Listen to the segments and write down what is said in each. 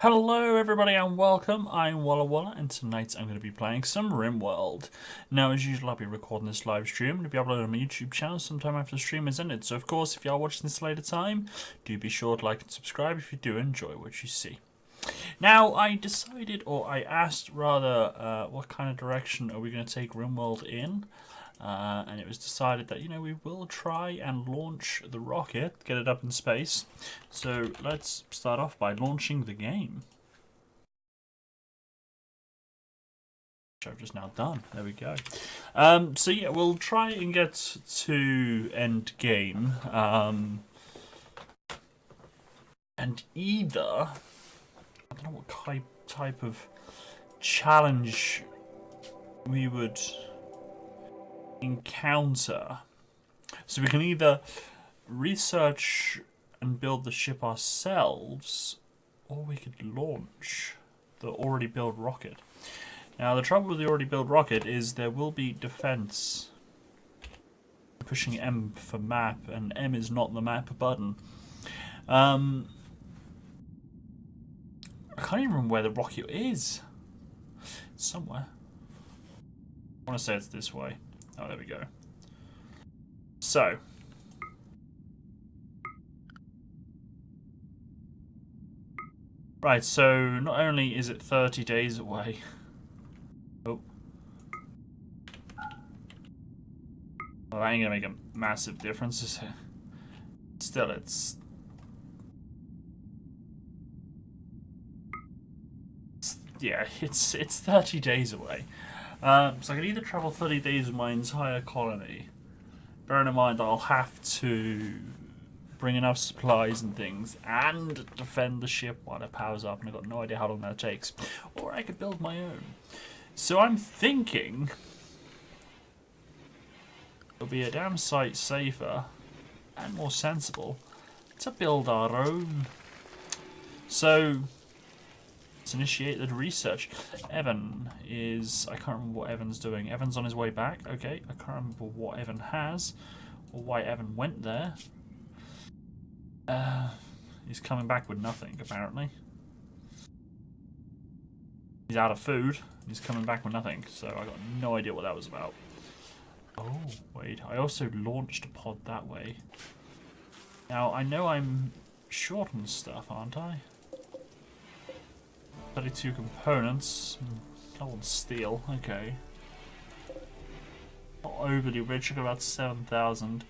Hello everybody and welcome, I'm Walla and tonight I'm going to be playing some RimWorld. Now as usual I'll be recording this live stream and it'll be uploaded on my YouTube channel sometime after the stream is ended. So of course if you are watching this later time, do be sure to like and subscribe if you do enjoy what you see. Now I decided, or I asked rather, what kind of direction are we going to take RimWorld in? And it was decided that, you know, we will try and launch the rocket, get it up in space. So let's start off by launching the game. Which I've just now done. There we go. So yeah, we'll try and get to end game. And either, I don't know what type of challenge we would encounter. So we can either research and build the ship ourselves, or we could launch the already built rocket. Now the trouble with the already built rocket is there will be defense. Pushing M for map, and M is not the map button. I can't even remember where the rocket is. It's somewhere. I want to say it's this way. Oh, there we go. So. Right, so not only is it 30 days away. Oh. Well, that ain't gonna make a massive difference, is it? Still, yeah, it's 30 days away. So I can either travel 30 days with my entire colony. Bearing in mind I'll have to bring enough supplies and things and defend the ship while it powers up, and I've got no idea how long that takes. Or I could build my own. So I'm thinking it'll be a damn sight safer and more sensible to build our own. So let's initiate the research. Evan is... I can't remember what Evan's doing. Evan's on his way back. Okay, I can't remember what Evan has or why Evan went there. He's coming back with nothing, apparently. He's out of food. He's coming back with nothing, so I got no idea what that was about. Oh, wait. I also launched a pod that way. Now, I know I'm short on stuff, aren't I? 32 components. I want steel. Okay. Not overly rich. I got about 7,000.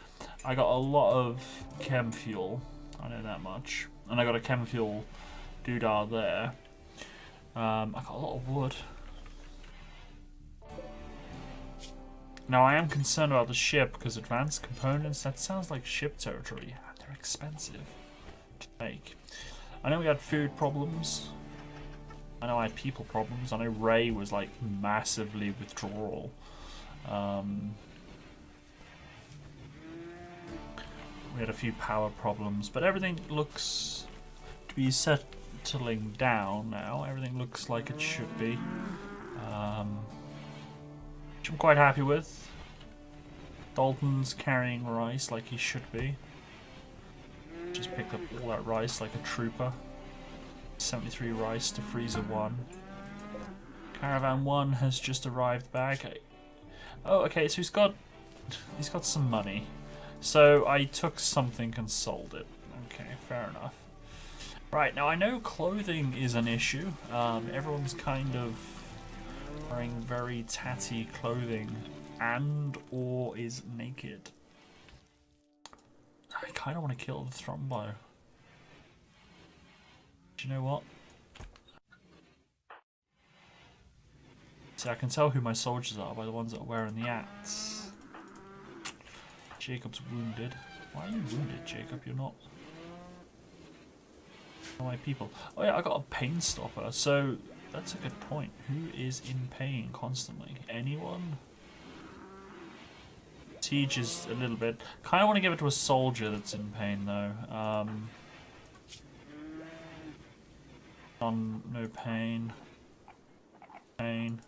I got a lot of chem fuel. I know that much. And I got a chem fuel doodah there. I got a lot of wood. Now I am concerned about the ship because advanced components, that sounds like ship territory. They're expensive to make. I know we had food problems. I know I had people problems. I know Ray was like massively withdrawal. We had a few power problems, but everything looks to be settling down now. Everything looks like it should be. Which I'm quite happy with. Dalton's carrying rice like he should be. Just picked up all that rice like a trooper. 73 rice to freezer 1. Caravan 1 has just arrived back. Oh, okay, so he's got some money. So I took something and sold it. Okay, fair enough. Right, now I know clothing is an issue. Everyone's kind of wearing very tatty clothing and or is naked. I kind of want to kill the Thrombo. Do you know what? See, I can tell who my soldiers are by the ones that are wearing the hats. Jacob's wounded. Why are you wounded, Jacob? You're not... my people. Oh yeah, I got a pain stopper, so that's a good point. Who is in pain constantly? Anyone? Siege is a little bit... kind of want to give it to a soldier that's in pain though. No pain. Pain.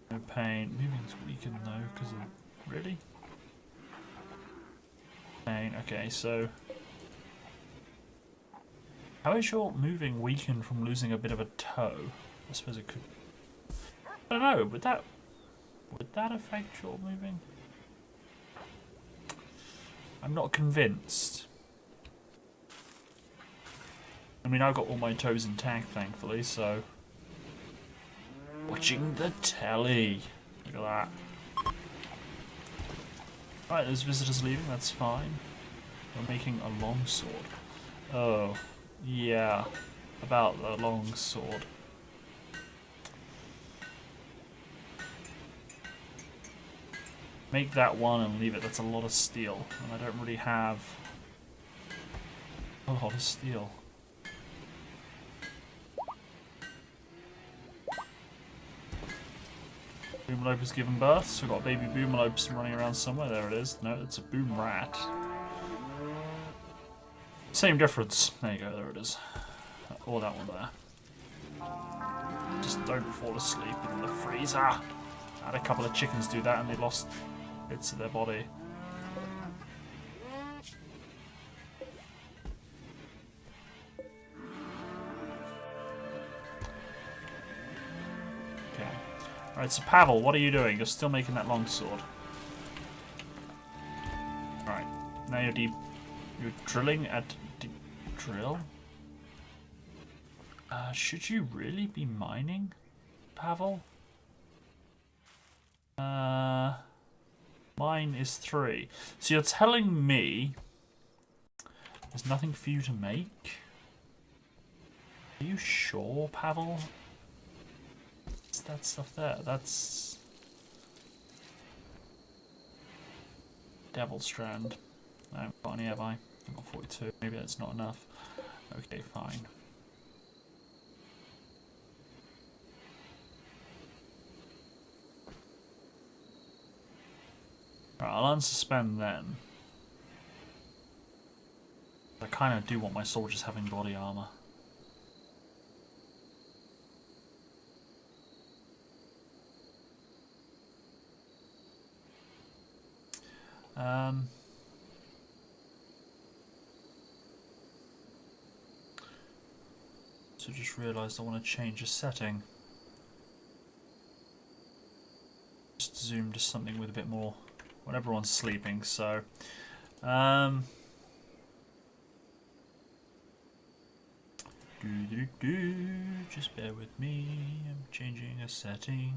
No pain. Moving's weakened though, because of... really? Pain. Okay, so... how is your moving weakened from losing a bit of a toe? I suppose it could... I don't know, would that affect your moving? I'm not convinced. I mean, I've got all my toes intact, thankfully, so... watching the telly. Look at that. Right, there's visitors leaving, that's fine. We're making a longsword. Oh, yeah. About the longsword. Make that one and leave it. That's a lot of steel. And I don't really have a lot of steel. Boomalope has given birth, so we've got baby Boomalopes running around somewhere. There it is. No, it's a boom rat. Same difference. There you go, there it is. Or that one there. Just don't fall asleep in the freezer. I had a couple of chickens do that and they lost bits of their body. Okay. Alright, so Pavel, what are you doing? You're still making that longsword. Alright, now you're drilling at drill? Should you really be mining, Pavel? Mine is 3. So you're telling me there's nothing for you to make? Are you sure, Pavel? What's that stuff there? That's Devil Strand. I haven't got any, have I? I've got 42. Maybe that's not enough. Okay, fine. Right, I'll unsuspend then. I kind of do want my soldiers having body armor. So just realised I want to change a setting. Just zoom to something with a bit more when everyone's sleeping, so just bear with me. I'm changing a setting.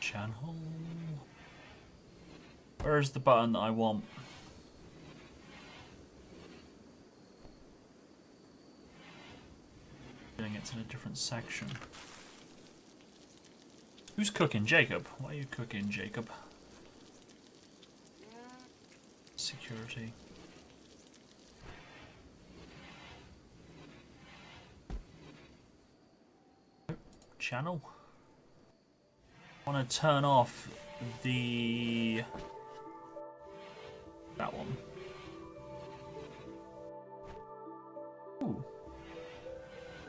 Channel. Where's the button that I want? Feeling it's in a different section. Who's cooking? Jacob. Why are you cooking, Jacob? Security. Channel. I want to turn off the... that one. Ooh.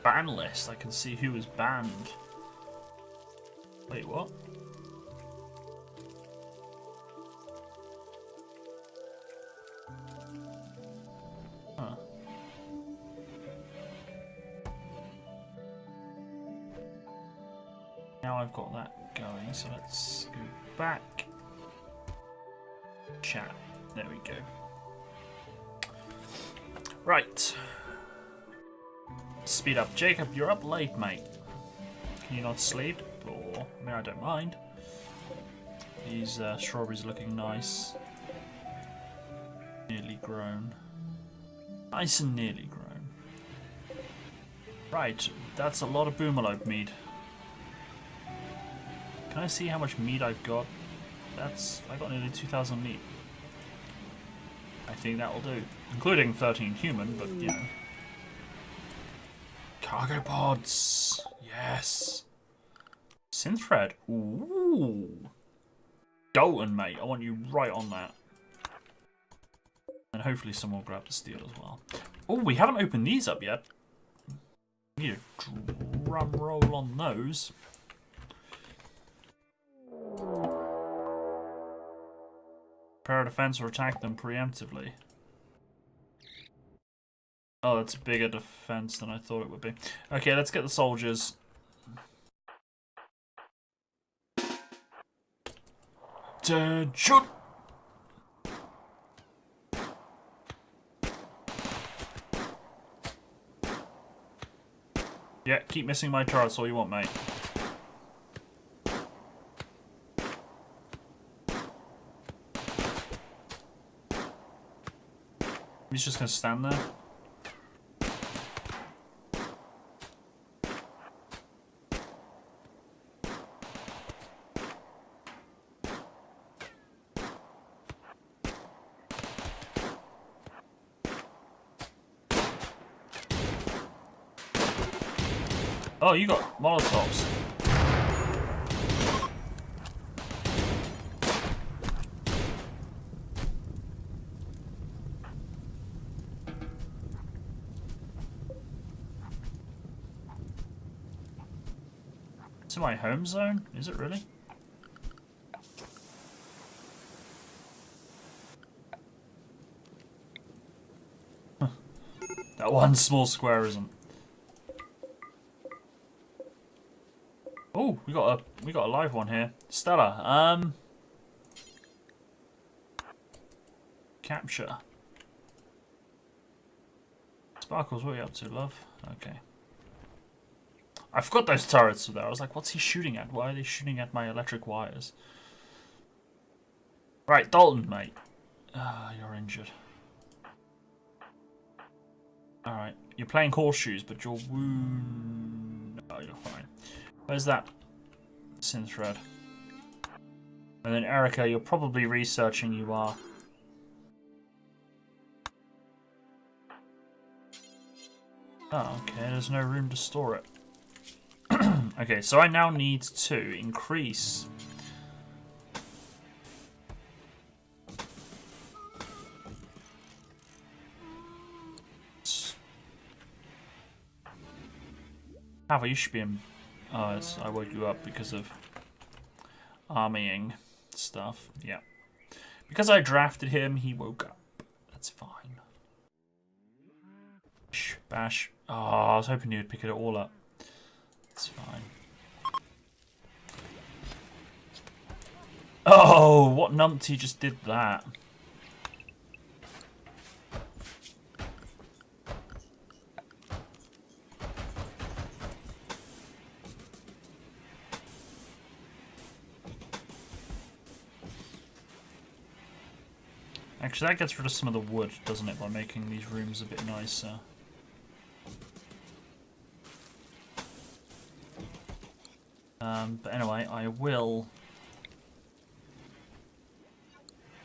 Ban list. I can see who was banned. Wait, what? Huh. Now I've got that going, so let's go back. Chat. There we go. Right. Speed up. Jacob, you're up late, mate. Can you not sleep? Or, I mean, I don't mind. These strawberries are looking nice. Nearly grown. Nice and nearly grown. Right, that's a lot of Boomalope meat. Can I see how much meat I've got? I got nearly 2,000 meat. I think that will do. Including 13 human, but you know. Cargo pods! Yes! Synth thread. Ooh! Dalton, mate. I want you right on that. And hopefully someone will grab the steel as well. Oh, we haven't opened these up yet. We need a drum roll on those. Prepare a defense or attack them preemptively. Oh, that's a bigger defense than I thought it would be. Okay, let's get the soldiers. Shoot! Yeah, keep missing my turrets all you want, mate. He's just gonna stand there. Oh, you got Molotovs. It's in my home zone? Is it really? Huh. That one small square isn't. Oh, we got a live one here. Stella. Capture. Sparkles, what are you up to, love? Okay. I forgot those turrets were there. I was like, what's he shooting at? Why are they shooting at my electric wires? Right, Dalton, mate. Ah, you're injured. Alright. You're playing horseshoes, but you're wounded. Oh, you're fine. Where's that synth thread? And then Erica, you're probably researching, you are. Oh, okay, there's no room to store it. Okay, so I now need to increase Pava, you should be in. Oh, I woke you up because of armying stuff. Yeah. Because I drafted him, he woke up. That's fine. Bash. Oh, I was hoping you would pick it all up. It's fine. Oh, what numpty just did that? Actually, that gets rid of some of the wood, doesn't it, by making these rooms a bit nicer. But anyway, I will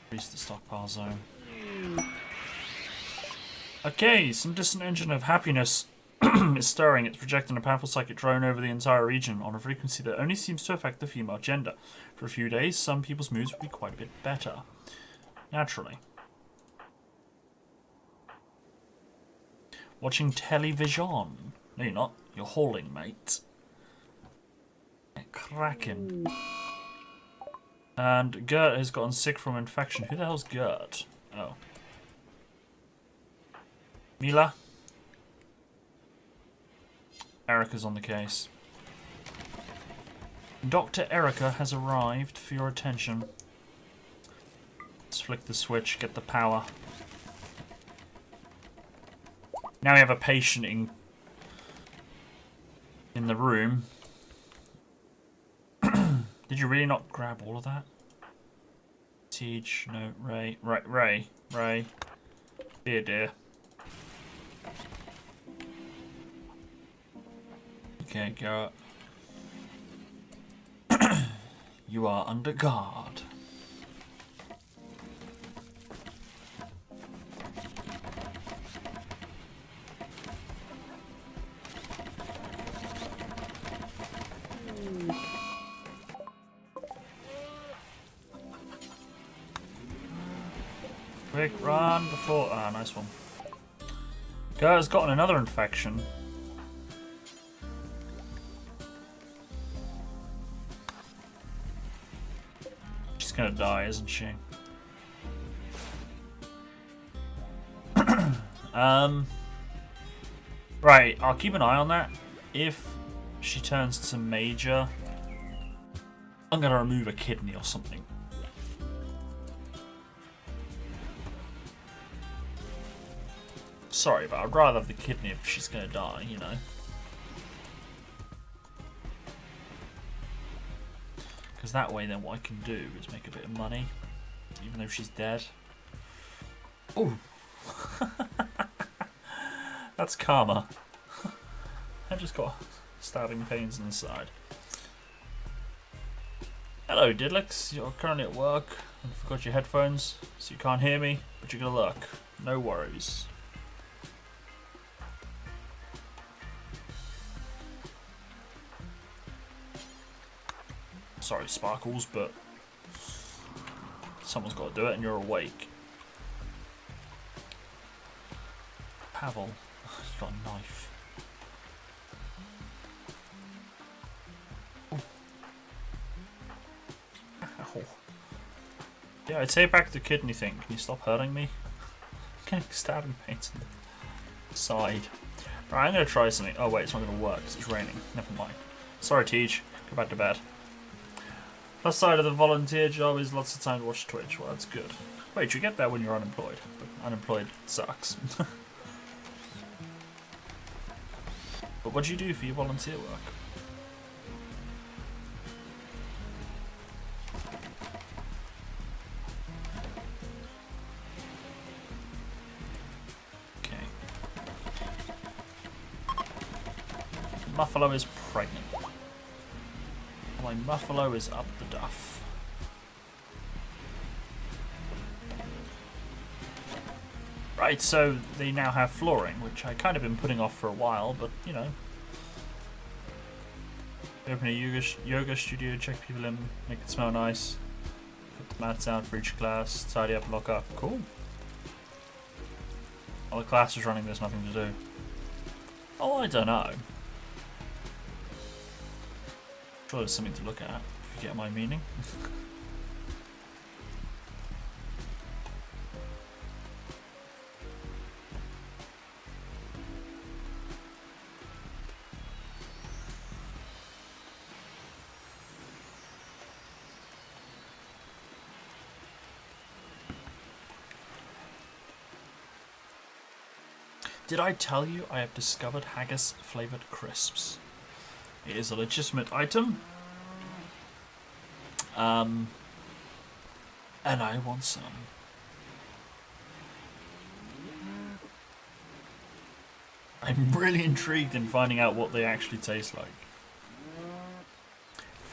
increase the stockpile zone. Okay, some distant engine of happiness is stirring. It's projecting a powerful psychic drone over the entire region on a frequency that only seems to affect the female gender. For a few days, some people's moods will be quite a bit better. Naturally. Watching television. No, you're not. You're hauling, mate. Cracking. And Gert has gotten sick from infection. Who the hell's Gert? Oh. Mila? Erica's on the case. Dr. Erica has arrived for your attention. Let's flick the switch, get the power. Now we have a patient in the room. Did you really not grab all of that? Teach, no, Ray. Ray. Dear, dear. Okay, Garrett. You are under guard. Quick run before... Ah, nice one. Gert's gotten another infection. She's gonna die, isn't she? Right, I'll keep an eye on that. If she turns to major, I'm gonna remove a kidney or something. Sorry, but I'd rather have the kidney if she's gonna die, you know. Because that way then what I can do is make a bit of money, even though she's dead. Oh, that's karma. I just got stabbing pains in the side. Hello, Didlix. You're currently at work and forgot your headphones, so you can't hear me, but you're gonna look. No worries. Sorry, Sparkles, but someone's got to do it and you're awake. Pavel, you've got a knife. Ooh. I take back the kidney thing. Can you stop hurting me? I'm getting stabbed and pains in the side. Right, I'm gonna try something. Oh wait, it's not gonna work because it's raining. Never mind. Sorry, Teach. Go back to bed. Plus side of the volunteer job is lots of time to watch Twitch. Well, that's good. Wait, you get that when you're unemployed. But unemployed sucks. But what do you do for your volunteer work? Muffalo is pregnant. My Muffalo is up the duff. Right, so they now have flooring, which I kind of been putting off for a while, but you know. Open a yoga studio, check people in, make it smell nice. Put the mats out for each class, tidy up and lock up. Cool. While the class is running, there's nothing to do. Oh, I don't know. Sure, there's something to look at, if you get my meaning. Did I tell you I have discovered haggis flavoured crisps? It is a legitimate item. And I want some. I'm really intrigued in finding out what they actually taste like.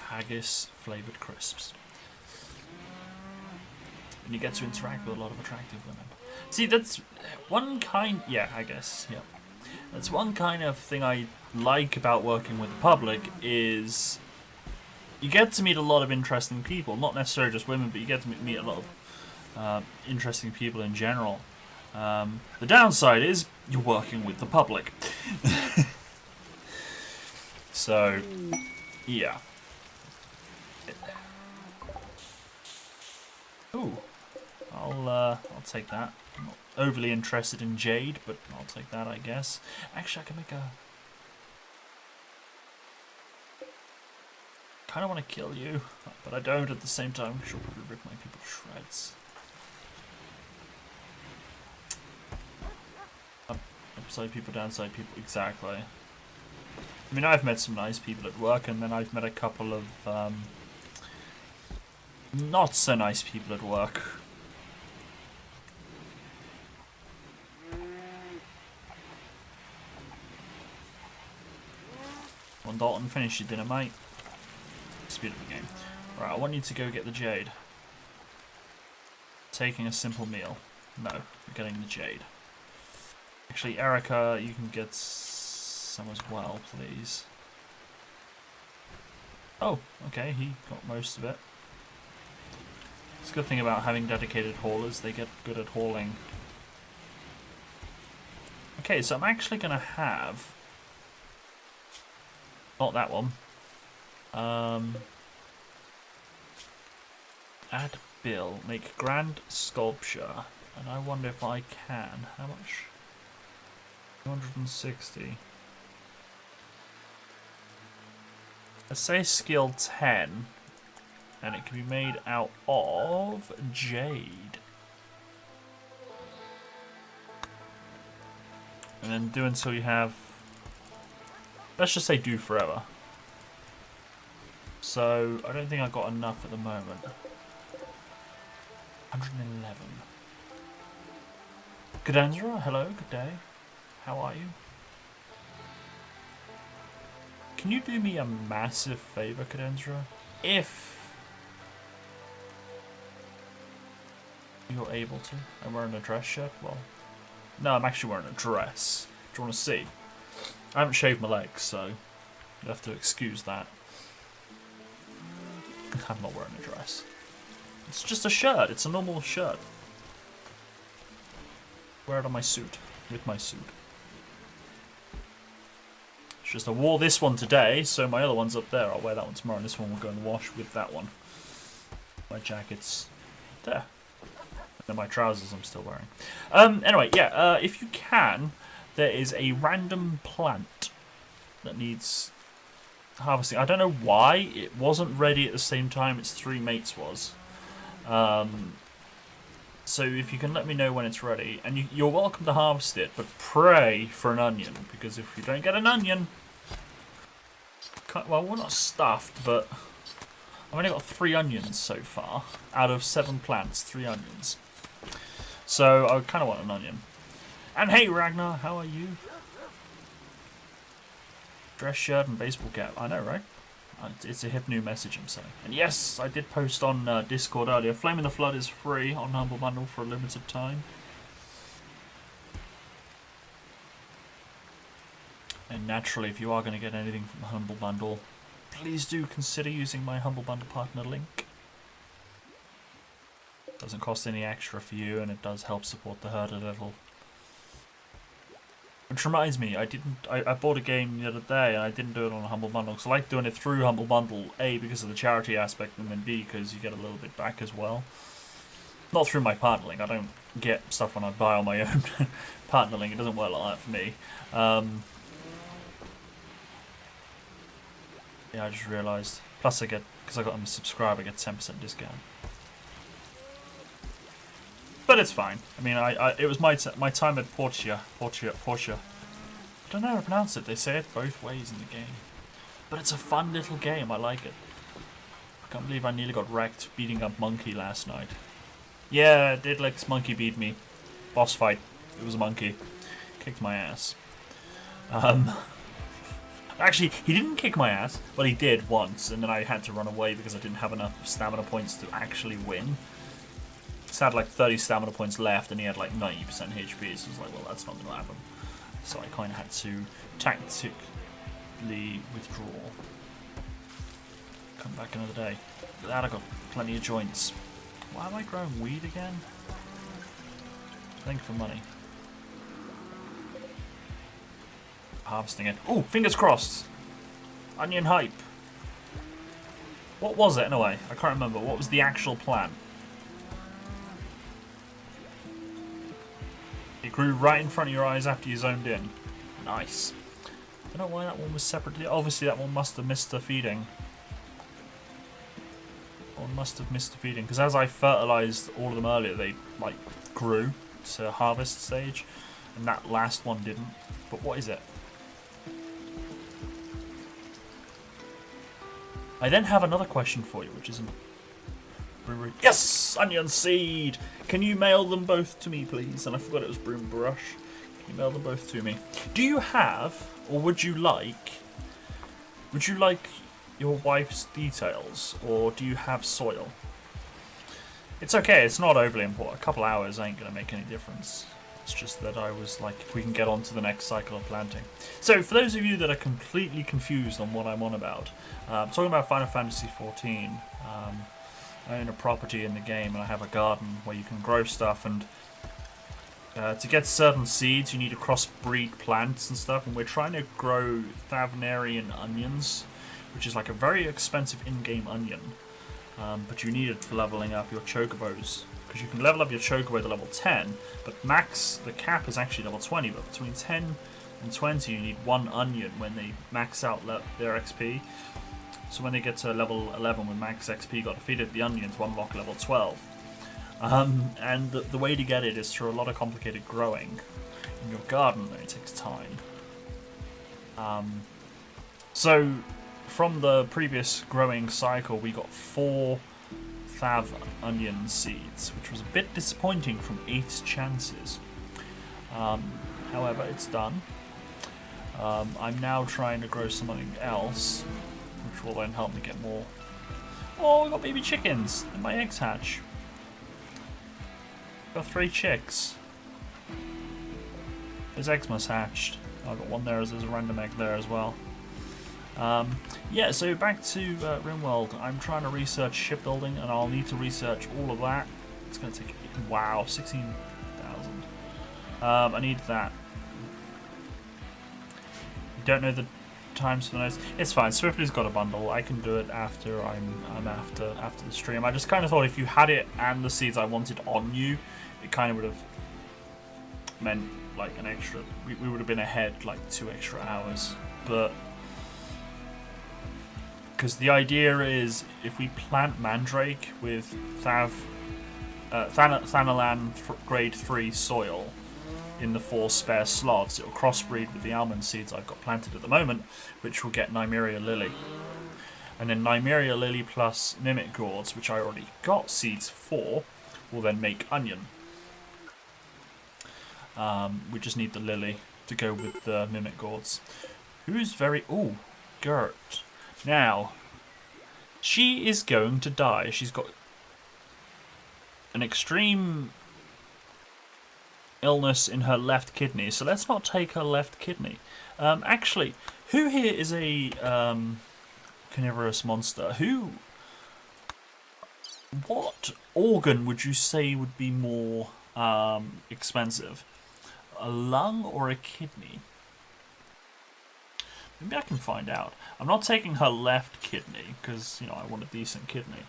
Haggis flavoured crisps. And you get to interact with a lot of attractive women. See, that's one kind... Yeah, I guess, yeah. That's one kind of thing I like about working with the public is you get to meet a lot of interesting people. Not necessarily just women, but you get to meet a lot of interesting people in general. The downside is you're working with the public. So, yeah. Ooh, I'll take that. I'm not overly interested in jade, but I'll take that, I guess. Actually, I can make a... Kind of want to kill you, but I don't at the same time. She'll probably rip my people to shreds. Upside people, downside people, exactly. I mean, I've met some nice people at work, and then I've met a couple of not so nice people at work. Well, Dalton, finish your dinner, mate. Speed up the game. Right, I want you to go get the jade. Taking a simple meal. No, you're getting the jade. Actually, Erica, you can get some as well, please. Oh, okay, he got most of it. It's a good thing about having dedicated haulers, they get good at hauling. Okay, so I'm actually going to have... Not that one. Add bill, make grand sculpture, and I wonder if I can. How much? 260. Let's say skill 10, and it can be made out of jade. And then do until you have, let's just say do forever. So I don't think I got enough at the moment. 111. Cadenzra, hello, good day. How are you? Can you do me a massive favor, Cadenzra? If you're able to. I'm wearing a dress shirt. Well, no, I'm actually wearing a dress. Do you want to see? I haven't shaved my legs, so you have to excuse that. I'm not wearing a dress. It's just a shirt. It's a normal shirt. Wear it on my suit. With my suit. It's just I wore this one today, so my other one's up there. I'll wear that one tomorrow, and this one will go in the wash with that one. My jackets. There. And my trousers I'm still wearing. Anyway, yeah, if you can, there is a random plant that needs harvesting. I don't know why it wasn't ready at the same time its three mates was. So if you can let me know when it's ready, and you're welcome to harvest it, but pray for an onion, because if you don't get an onion, well, we're not stuffed, but I've only got 3 onions so far out of 7 plants. 3 onions. So I kind of want an onion. And hey, Ragnar, how are you? Dress shirt and baseball cap. I know, right? It's a hip new message I'm saying. And yes, I did post on Discord earlier. Flame in the Flood is free on Humble Bundle for a limited time. And naturally, if you are going to get anything from Humble Bundle, please do consider using my Humble Bundle partner link. Doesn't cost any extra for you, and it does help support the herd a little. Which reminds me, I bought a game the other day, and I didn't do it on a Humble Bundle, because I like doing it through Humble Bundle, A, because of the charity aspect, and then B, because you get a little bit back as well. Not through my partner link. I don't get stuff when I buy on my own partner link. It doesn't work like that for me. Yeah, I just realised. Plus I get, because I got them subscribed, I get 10% discount. But it's fine. I mean, it was my time at Portia. I don't know how to pronounce it. They say it both ways in the game. But it's a fun little game. I like it. I can't believe I nearly got wrecked beating up Monkey last night. Yeah, Didlik's Monkey beat me. Boss fight. It was a monkey. Kicked my ass. Actually, he didn't kick my ass, but he did once, and then I had to run away because I didn't have enough stamina points to actually win. He had like 30 stamina points left, and he had like 90% HP, so I was like, well, that's not going to happen. So I kind of had to tactically withdraw. Come back another day. With that, I got plenty of joints. Why am I growing weed again? I think for money. Harvesting it. Oh, fingers crossed. Onion hype. What was it anyway? I can't remember. What was the actual plan? It grew right in front of your eyes after you zoned in. Nice. I don't know why that one was separate. Obviously that one must have missed the feeding. One must have missed the feeding. Because as I fertilized all of them earlier, they like grew to harvest stage. And that last one didn't. But what is it? I then have another question for you, which is... Yes! Onion seed! Can you mail them both to me, please? And I forgot it was broom brush. Can you mail them both to me? Do you have, or would you like your wife's details, or do you have soil? It's okay, it's not overly important. A couple hours ain't going to make any difference. It's just that I was like, we can get on to the next cycle of planting. So, for those of you that are completely confused on what I'm on about, I'm talking about Final Fantasy XIV. I own a property in the game, and I have a garden where you can grow stuff, and to get certain seeds, you need to crossbreed plants and stuff, and we're trying to grow Thavnarian onions, which is like a very expensive in-game onion, but you need it for leveling up your chocobos. Because you can level up your chocobo to level 10, but the cap is actually level 20, but between 10 and 20 you need 1 onion when they max out their XP. So when they get to level 11 with max XP, got to feed it the onion to unlock level 12. And the way to get it is through a lot of complicated growing in your garden, and it takes time. So from the previous growing cycle, we got 4 Thav onion seeds, which was a bit disappointing from 8 chances. However, it's done. I'm now trying to grow something else, which will then help me get more. Oh, we got baby chickens, and my eggs hatch. Got 3 chicks. His eggs must hatched. I've got one there as there's a random egg there as well. Yeah, so back to RimWorld. I'm trying to research shipbuilding, and I'll need to research all of that. It's going to take, wow, 16,000. I need that. You don't know the times for the notes. It's fine. Swiftly's got a bundle. I can do it after I'm after the stream. I just kind of thought if you had it and the seeds I wanted on you, it kind of would have meant like an extra. We would have been ahead like 2 extra hours, but because the idea is if we plant Mandrake with Thanalan grade 3 soil in the 4 spare slots, it'll crossbreed with the almond seeds I've got planted at the moment, which will get Nymeria Lily. And then Nymeria Lily plus Mimic Gourds, which I already got seeds for, will then make onion. We just need the Lily to go with the Mimic Gourds. Who's very... Ooh, Gert. Now, she is going to die. She's got an extreme illness in her left kidney, so let's not take her left kidney. Actually, who here is a carnivorous monster? What organ would you say would be more expensive? A lung or a kidney? Maybe I can find out. I'm not taking her left kidney because, you know, I want a decent kidney.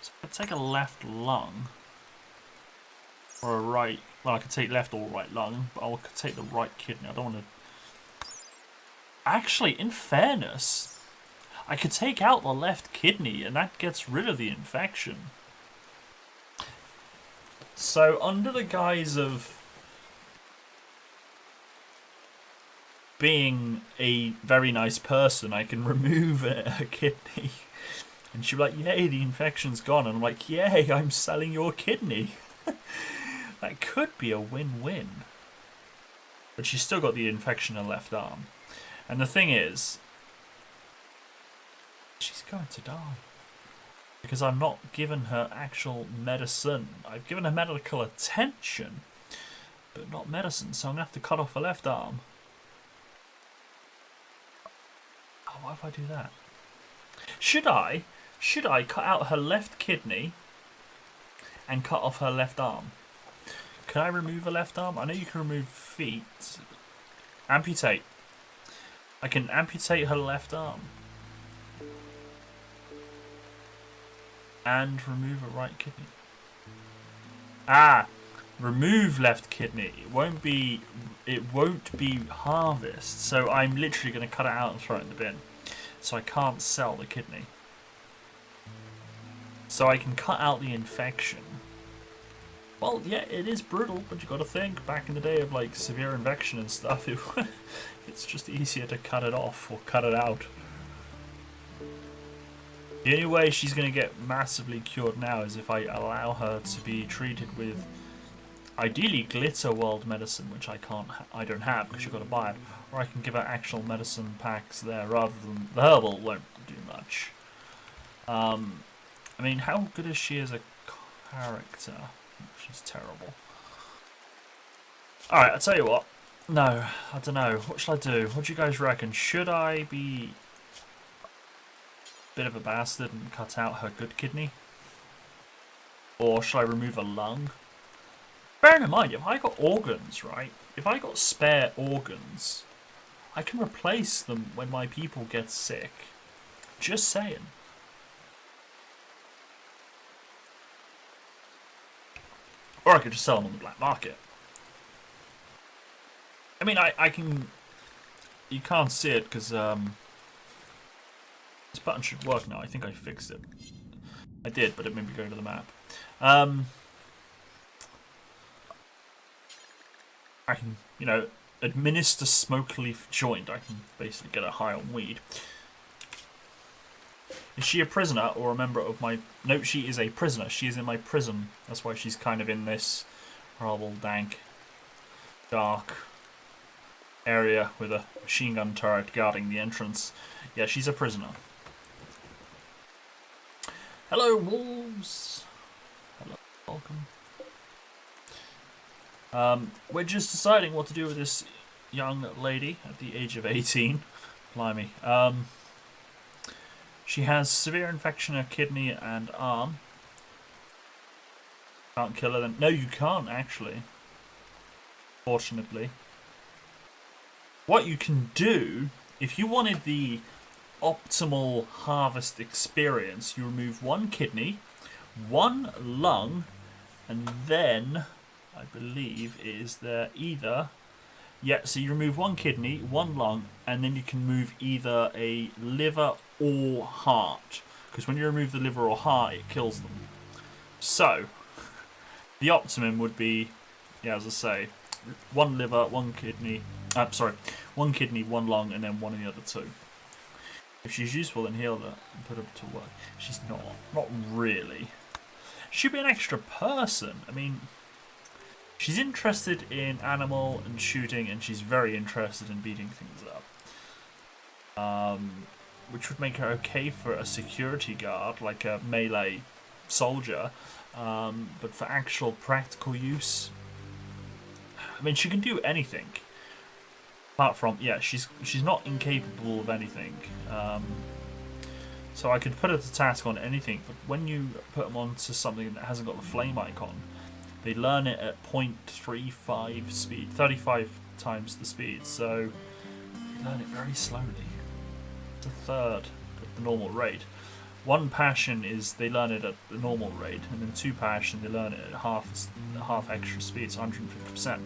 So I'd take a left lung or a right. Well, I could take left or right lung, but I could take the right kidney. I don't want to. Actually, in fairness, I could take out the left kidney and that gets rid of the infection. So, under the guise of being a very nice person, I can remove a kidney. And she'll be like, yay, the infection's gone. And I'm like, yay, I'm selling your kidney. That could be a win-win. But she's still got the infection in her left arm. And the thing is, she's going to die. Because I'm not giving her actual medicine. I've given her medical attention, but not medicine. So I'm going to have to cut off her left arm. Oh, why if I do that? Should I cut out her left kidney and cut off her left arm? Can I remove her left arm? I know you can remove feet. Amputate. I can amputate her left arm. And remove a right kidney. Ah! Remove left kidney. It won't be harvest. So I'm literally going to cut it out and throw it in the bin. So I can't sell the kidney. So I can cut out the infection. Well, yeah, it is brutal, but you got to think, back in the day of like severe infection and stuff, it's just easier to cut it off or cut it out. The only way she's going to get massively cured now is if I allow her to be treated with ideally Glitter World medicine, which I don't have because you've got to buy it, or I can give her actual medicine packs there rather than the herbal won't do much. I mean, how good is she as a character? She's terrible. Alright, I'll tell you what. No, I don't know. What should I do? What do you guys reckon? Should I be a bit of a bastard and cut out her good kidney? Or should I remove a lung? Bearing in mind, if I got organs, right? If I got spare organs, I can replace them when my people get sick. Just saying. Or I could just sell them on the black market. I mean, I can... You can't see it because this button should work now. I think I fixed it. I did, but it made me go to the map. I can, you know, administer smoke leaf joint. I can basically get her high on weed. Is she a prisoner or a member of my... No, she is a prisoner. She is in my prison. That's why she's kind of in this horrible, dank, dark area with a machine gun turret guarding the entrance. Yeah, she's a prisoner. Hello, wolves. Hello, welcome. We're just deciding what to do with this young lady at the age of 18. Blimey. She has severe infection in her kidney and arm. Can't kill her then. No, you can't actually. Fortunately. What you can do if you wanted the optimal harvest experience, you remove one kidney, one lung, and then I believe is there either. Yeah, so you remove one kidney, one lung, and then you can move either a liver or heart. Because when you remove the liver or heart, it kills them. So, the optimum would be, yeah, as I say, one liver, one kidney. One kidney, one lung, and then one of the other two. If she's useful, then heal her and put her to work. She's not really. She'd be an extra person. I mean, she's interested in animal and shooting, and she's very interested in beating things up. Which would make her okay for a security guard, like a melee soldier. But for actual practical use, I mean, she can do anything. Apart from, yeah, she's not incapable of anything. So I could put her to task on anything, but when you put them onto something that hasn't got the flame icon, they learn it at 0.35 speed, 35 times the speed, so they learn it very slowly. It's a third at the normal rate. One passion is they learn it at the normal rate, and then two passion they learn it at half extra speed, so 150%.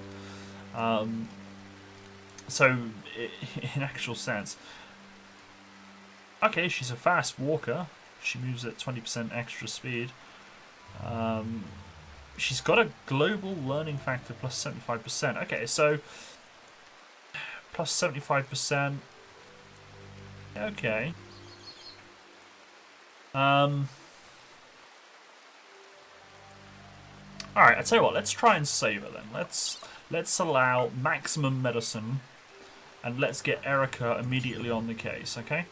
So, in actual sense, okay, she's a fast walker. She moves at 20% extra speed. She's got a global learning factor plus 75%. Okay, so plus 75%. Okay. Alright, I tell you what, let's try and save her then. Let's allow maximum medicine, and let's get Erica immediately on the case, okay?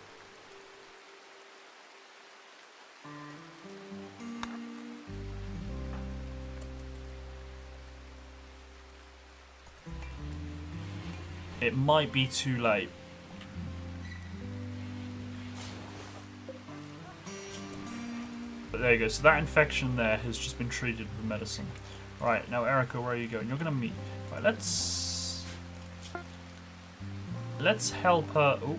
It might be too late. But there you go. So that infection there has just been treated with medicine. Right, now Erica, where are you going? You're going to meet... Right, let's help her... Oh,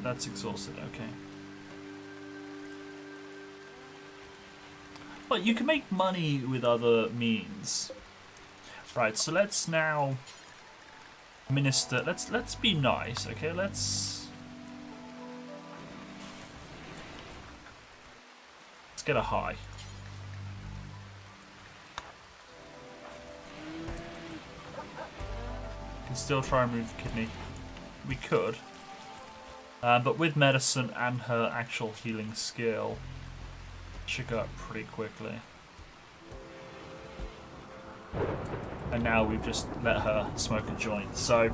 that's exhausted. Okay. Well, you can make money with other means. Right, so let's now... Minister, let's be nice, okay? Let's get a high. Can still try and remove the kidney. We could, but with medicine and her actual healing skill, it should go up pretty quickly. And now we've just let her smoke a joint. So,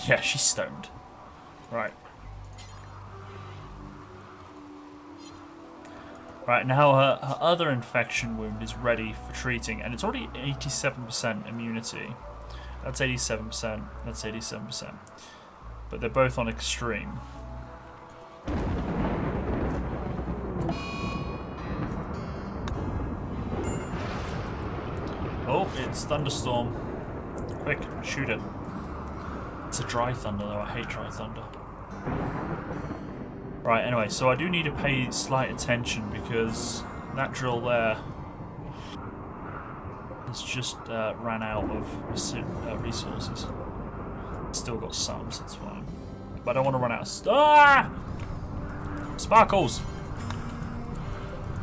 yeah, she's stoned. Right. Right, now her other infection wound is ready for treating, and it's already 87% immunity. That's 87%, that's 87%. But they're both on extreme. Oh, it's thunderstorm. Quick, shoot it. It's a dry thunder though, I hate dry thunder. Right, anyway, so I do need to pay slight attention because that drill there has just ran out of resources. Still got some, so it's fine. But I don't want to run out of... Ah! Sparkles!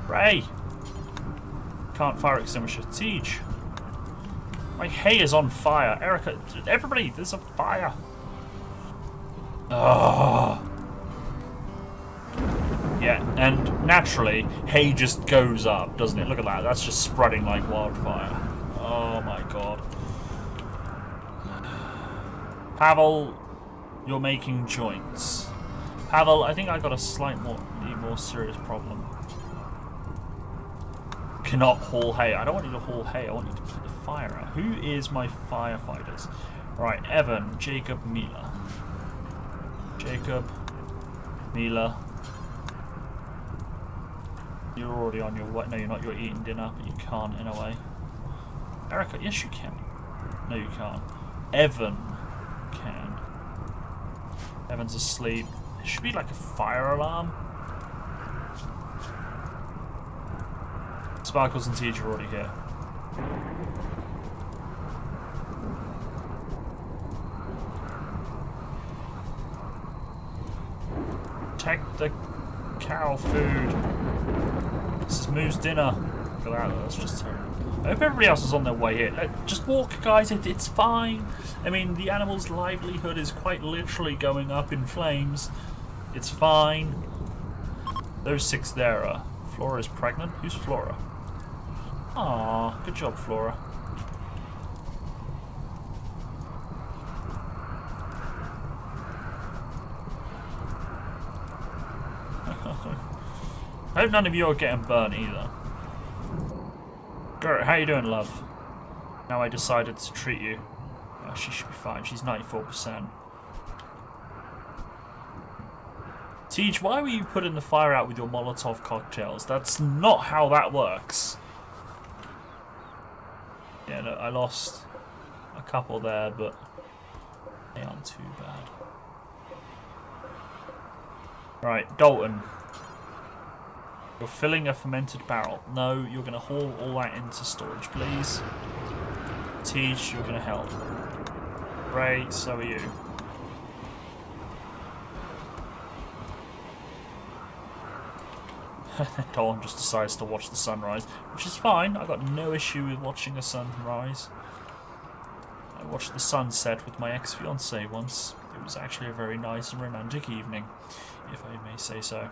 Ray! Can't fire extinguisher. Teach! My hay is on fire. Erica, everybody, there's a fire. Ugh. Yeah, and naturally, hay just goes up, doesn't it? Look at that. That's just spreading like wildfire. Oh my god. Pavel, you're making joints. Pavel, I think I got a slightly more serious problem. Cannot haul hay. I don't want you to haul hay. I want you to put the fire out. Who is my firefighters? Right, Evan, Jacob, Mila. Jacob, Mila. You're already on your way. No, you're not. You're eating dinner, but you can't in a way. Erica, yes, you can. No, you can't. Evan can. Evan's asleep. There should be like a fire alarm. Sparkles and Siege are already here. Protect the cow food. This is Moo's dinner. Look at that, that's just terrible. I hope everybody else is on their way here. Just walk, guys, it's fine. I mean, the animal's livelihood is quite literally going up in flames. It's fine. Those 6 there are... Flora's pregnant? Who's Flora? Aw, good job, Flora. I hope none of you are getting burnt either. Garrett, how you doing, love? Now I decided to treat you. Oh, she should be fine. She's 94%. Tej, why were you putting the fire out with your Molotov cocktails? That's not how that works. Yeah, no, I lost a couple there, but they aren't too bad. Right, Dalton. You're filling a fermented barrel. No, you're going to haul all that into storage, please. Tej, you're going to help. Ray, so are you. Dalton just decides to watch the sunrise, which is fine. I got no issue with watching a sunrise. I watched the sunset with my ex-fiancée once. It was actually a very nice and romantic evening, if I may say so.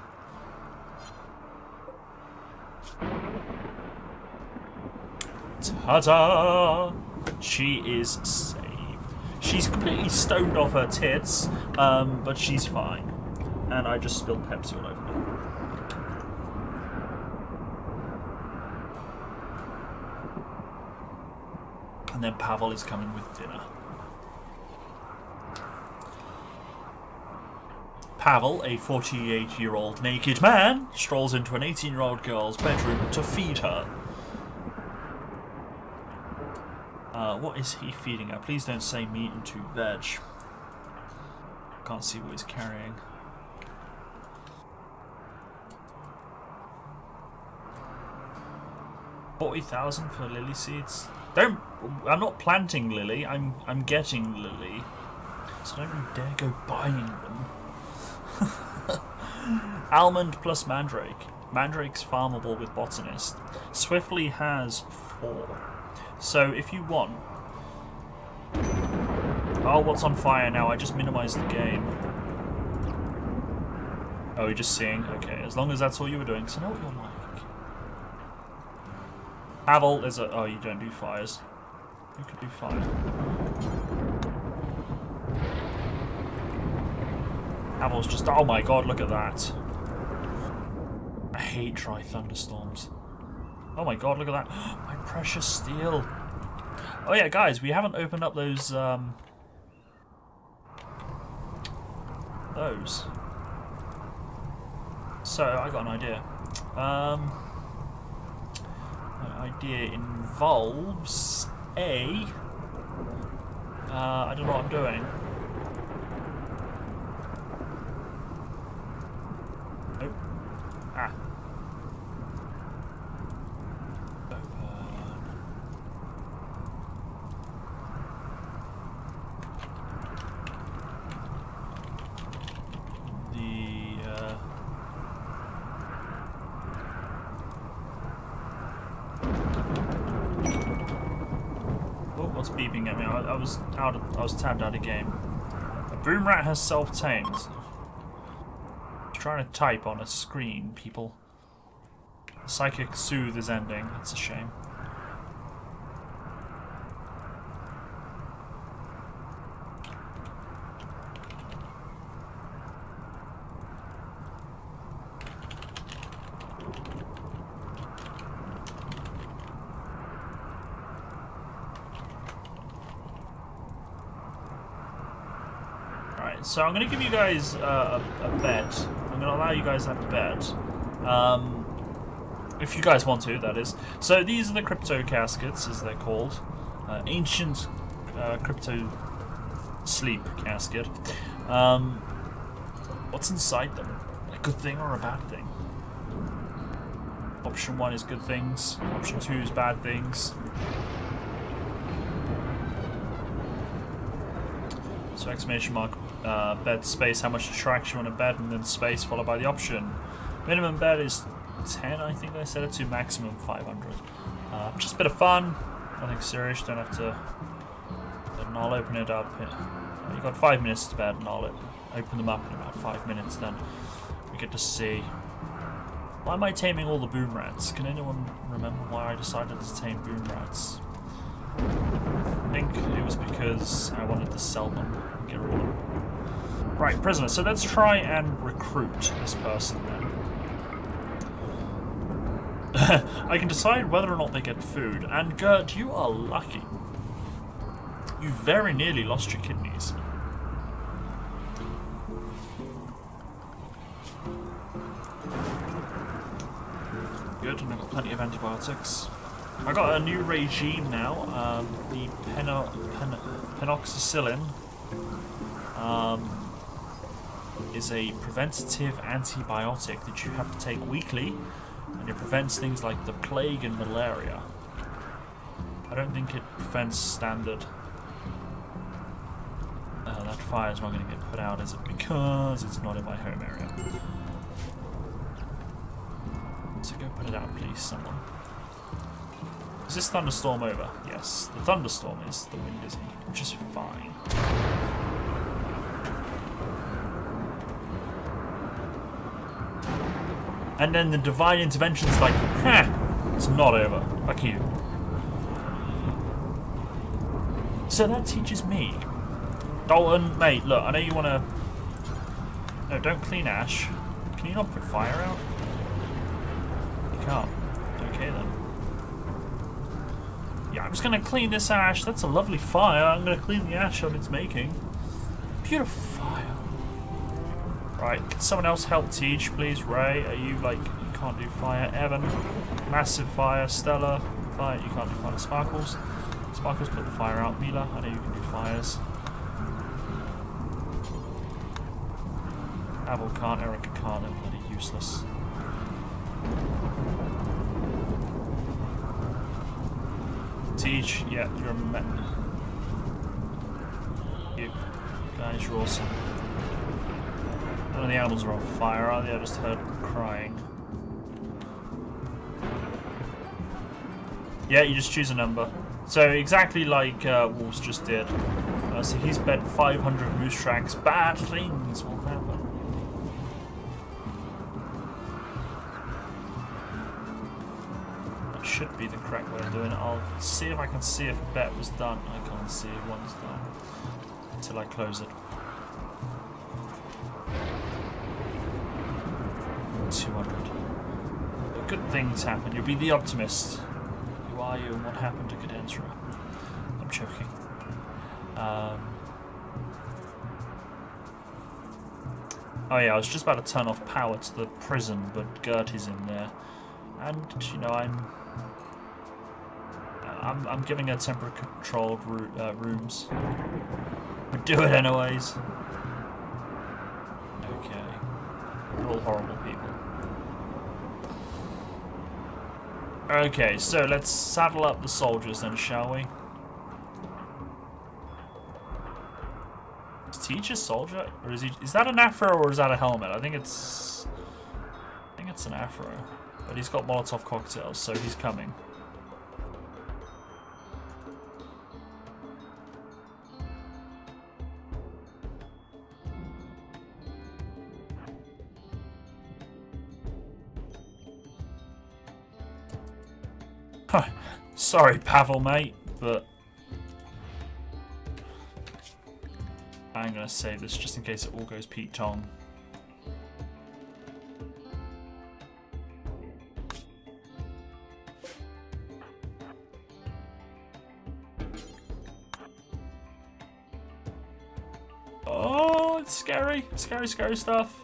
Ta-da! She is saved. She's completely stoned off her tits, but she's fine. And I just spilled Pepsi all over me. And then Pavel is coming with dinner. Pavel, a 48-year-old naked man, strolls into an 18-year-old girl's bedroom to feed her. What is he feeding her? Please don't say meat and 2 veg. Can't see what he's carrying. $40,000 for lily seeds. Don't. I'm not planting lily. I'm getting lily. So don't you dare go buying them. Almond plus mandrake. Mandrake's farmable with botanist. Swiftly has 4. So if you want... Oh, what's on fire now? I just minimized the game. Oh, you're just seeing? Okay, as long as that's all you were doing. So I know what you're like. Pavel, there's a... Oh, you don't do fires. You can do fire. Pavel's just... Oh my god, look at that. I hate dry thunderstorms. Oh my god, look at that. My precious steel. Oh yeah, guys, we haven't opened up those, So, I got an idea. My idea involves I don't know what I'm doing. Nope. Ah. What's beeping at me? I was tabbed out of game. A boom rat has self-tamed. Trying to type on a screen, people. Psychic Soothe is ending. That's a shame. So I'm going to give you guys a bet. I'm going to allow you guys to have a bet. If you guys want to, that is. So these are the crypto caskets, as they're called. Ancient crypto sleep casket. What's inside them? A good thing or a bad thing? Option 1 is good things. Option 2 is bad things. So exclamation mark, bed space, how much attraction on a bed, and then space followed by the option. Minimum bed is 10, I think I set it to, maximum 500. Just a bit of fun, nothing serious, don't have to. And I'll open it up. You've got 5 minutes to bed, and I'll open them up in about 5 minutes, then we get to see. Why am I taming all the boom rats? Can anyone remember why I decided to tame boom rats? I think it was because I wanted to sell them and get rid of them. Right, prisoner. So let's try and recruit this person then. I can decide whether or not they get food. And Gert, you are lucky. You very nearly lost your kidneys. Good, and I've got plenty of antibiotics. I got a new regime now, the penoxicillin is a preventative antibiotic that you have to take weekly, and it prevents things like the plague and malaria. I don't think it prevents standard. That fire is not going to get put out, is it? Because it's not in my home area. So go put it out, please, someone. Is this thunderstorm over? Yes. The thunderstorm is. The wind isn't, which is fine. And then the divine intervention's like, ha! It's not over. Fuck you. So that teaches me. Dalton, mate, look, I know you want to... No, don't clean ash. Can you not put fire out? You can't. Okay, then. Yeah, I'm just going to clean this ash. That's a lovely fire. I'm going to clean the ash on it's making. Beautiful fire. Right, can someone else help teach, please? Ray, are you like... You can't do fire. Evan, massive fire. Stella, fire. You can't do fire. Sparkles. Sparkles, put the fire out. Mila, I know you can do fires. Abel can't, Erica can't, they're bloody useless. Teach, yeah, you're a you guys, you're awesome. None of the animals are on fire, are they? I just heard them crying. Yeah, you just choose a number. So exactly like Wolves just did. So he's bet 500 moose tracks. Bad things will happen. That should be the correct way of doing it. I'll see if I can see if a bet was done. I can't see if one's done until I close it. 200. But good things happen. You'll be the optimist. Who are you and what happened to Cadensra? I'm joking. Oh yeah, I was just about to turn off power to the prison, but Gertie's in there, and you know I'm giving her temperature-controlled rooms. But do it anyways. Okay, we're all horrible people. Okay, so let's saddle up the soldiers then, shall we? Is Teach a soldier, or is he? Is that an afro or is that a helmet? I think it's an afro, but he's got Molotov cocktails, so he's coming. Sorry, Pavel, mate, but I'm gonna save this just in case it all goes Pete Tong. Oh, it's scary. Scary, scary stuff.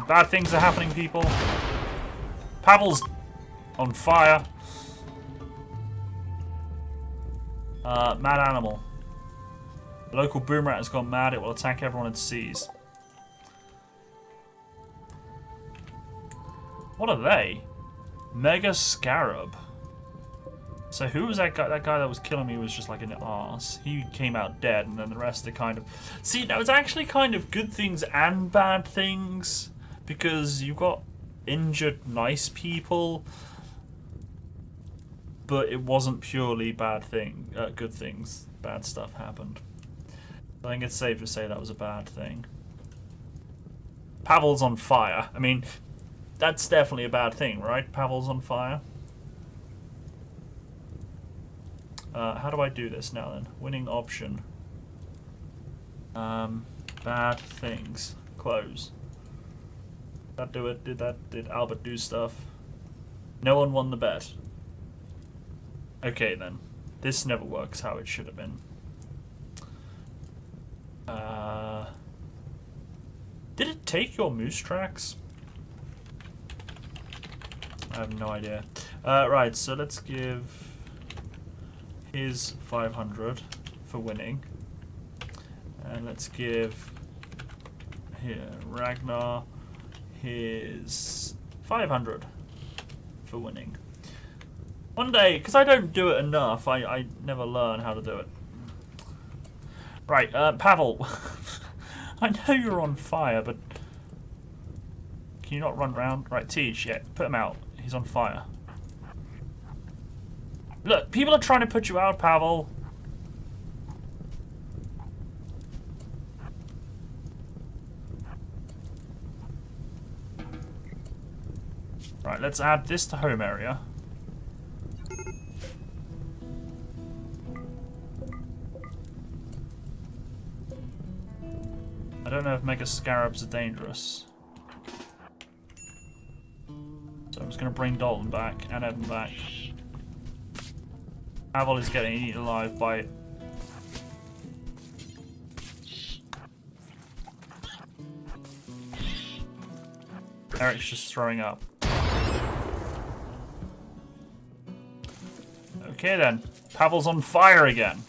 Bad things are happening, people. Pavel's on fire. Mad animal. The local boom rat has gone mad. It will attack everyone it sees. What are they? Mega Scarab. So who was that guy? That guy that was killing me was just like an arse. He came out dead, and then the rest are kind of... See, now it's actually kind of good things and bad things. Because you've got injured nice people. But it wasn't purely bad thing, good things. Bad stuff happened. I think it's safe to say that was a bad thing. Pavel's on fire. I mean, that's definitely a bad thing, right? Pavel's on fire. How do I do this now then? Winning option. Bad things. Close. Did that do it? Did Albert do stuff? No one won the bet. Okay then. This never works how it should have been. Did it take your moose tracks? I have no idea. Right, so let's give his 500 for winning. And let's give here Ragnar his 500 for winning. One day, because I don't do it enough, I never learn how to do it. Right, Pavel. I know you're on fire, but can you not run round? Right, Tej, yeah, put him out. He's on fire. Look, people are trying to put you out, Pavel. Right, let's add this to home area. I don't know if Mega Scarabs are dangerous. So I'm just going to bring Dalton back and Evan back. Pavel is getting eaten alive by it. Eric's just throwing up. Okay then, Pavel's on fire again.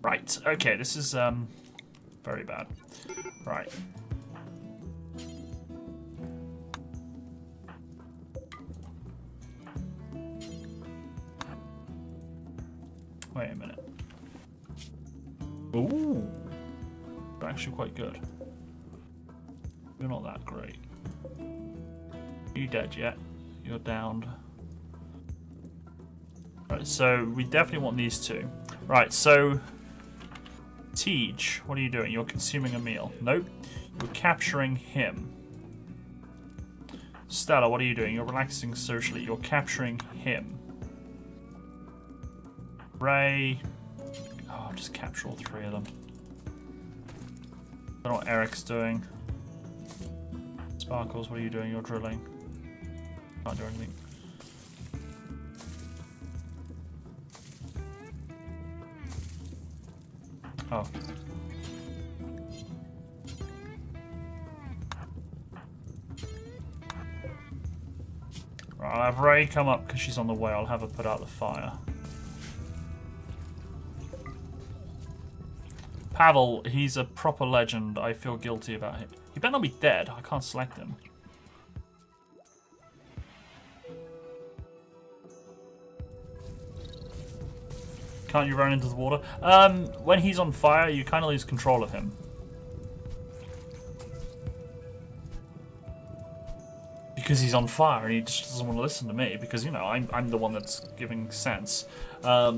Right, okay, this is very bad. Right. Wait a minute. Ooh. They're actually quite good. You're not that great. Are you dead yet? You're downed. Right, so we definitely want these two. Right, so Tej, what are you doing? You're consuming a meal. Nope. You're capturing him. Stella, what are you doing? You're relaxing socially. You're capturing him. Ray. Oh, just capture all three of them. I don't know what Eric's doing. Sparkles, what are you doing? You're drilling. Can't do anything. Oh. Right, I'll have Ray come up because she's on the way. I'll have her put out the fire. Pavel, he's a proper legend. I feel guilty about him. He better not be dead. I can't select him. Can't you run into the water? When he's on fire, you kind of lose control of him. Because he's on fire and he just doesn't want to listen to me. Because, you know, I'm the one that's giving sense. Like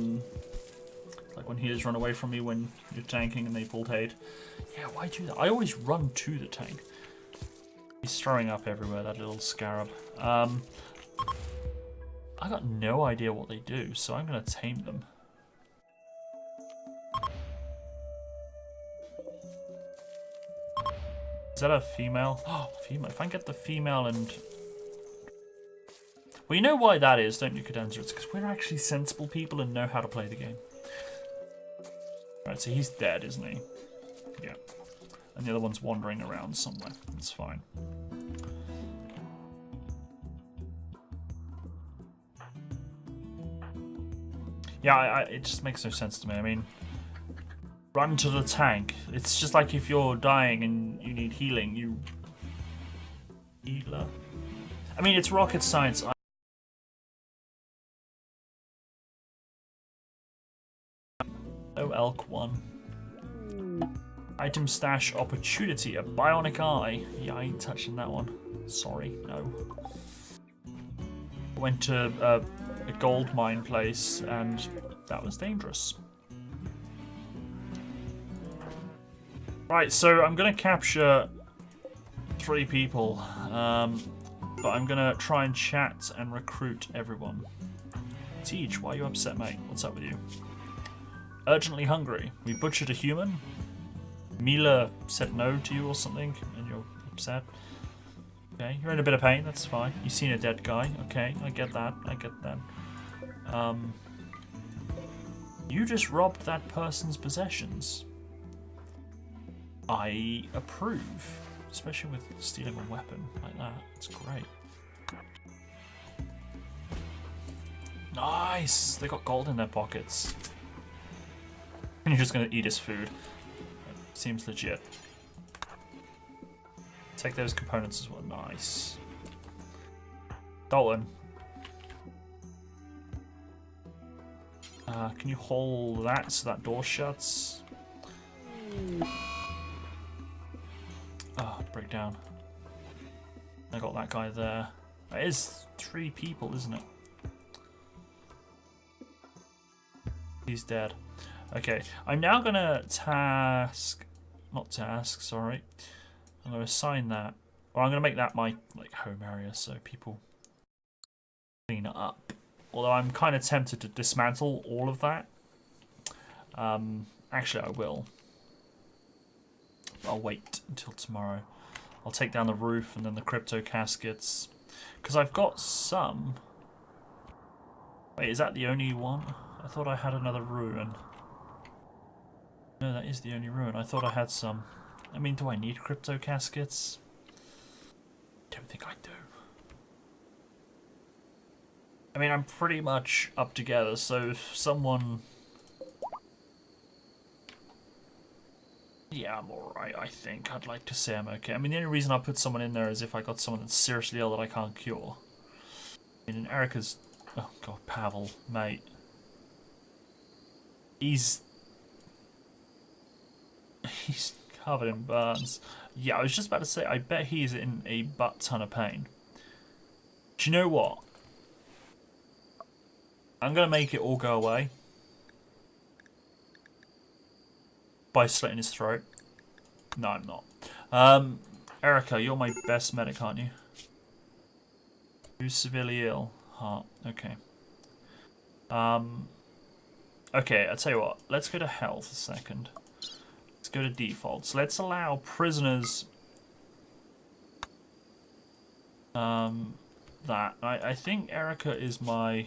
when healers run away from me when you're tanking and they pulled hate. Yeah, why do that? I always run to the tank. He's throwing up everywhere, that little scarab. I got no idea what they do, so I'm going to tame them. Is that a female? Oh, female. If I can get the female and... Well, you know why that is, don't you, Cadenza? It's because we're actually sensible people and know how to play the game. Right, so he's dead, isn't he? Yeah. And the other one's wandering around somewhere. That's fine. Yeah, it just makes no sense to me. I mean, run to the tank. It's just like if you're dying and you need healing, you... Healer? I mean, it's rocket science. Oh, Elk 1. Item stash opportunity, a bionic eye. Yeah, I ain't touching that one. Sorry, no. Went to a gold mine place and that was dangerous. Right, so I'm gonna capture 3 people, but I'm gonna try and chat and recruit everyone. Teach, why are you upset, mate? What's up with you? Urgently hungry. We butchered a human. Mila said no to you or something, and you're upset. Okay, you're in a bit of pain, that's fine. You've seen a dead guy. Okay, I get that, I get that. You just robbed that person's possessions. I approve. Especially with stealing a weapon like that. It's great. Nice! They got gold in their pockets. And you're just gonna eat his food. Seems legit. Take those components as well. Nice. Dalton. Can you hold that so that door shuts? Oh, break down. I got that guy there. That is 3 people, isn't it? He's dead. Okay, I'm now gonna sorry. I'm gonna assign that, or I'm gonna make that my home area so people clean it up. Although I'm kind of tempted to dismantle all of that. Actually, I will. I'll wait until tomorrow. I'll take down the roof and then the crypto caskets, because I've got some. Wait, is that the only one? I thought I had another ruin. No, that is the only ruin. I thought I had some. I mean, do I need crypto caskets? Don't think I do. I mean, I'm pretty much up together, so if someone... Yeah, I'm alright, I think. I'd like to say I'm okay. I mean, the only reason I put someone in there is if I got someone that's seriously ill that I can't cure. I mean, Erica's... Oh, God, Pavel, mate. He's covered in burns. Yeah, I was just about to say, I bet he's in a butt ton of pain. Do you know what? I'm going to make it all go away by slitting his throat. No, I'm not. Erica, you're my best medic, aren't you? Who's severely ill? Heart. Okay. Okay, I'll tell you what. Let's go to health a second. Let's go to defaults. Let's allow prisoners... that. I think Erica is my...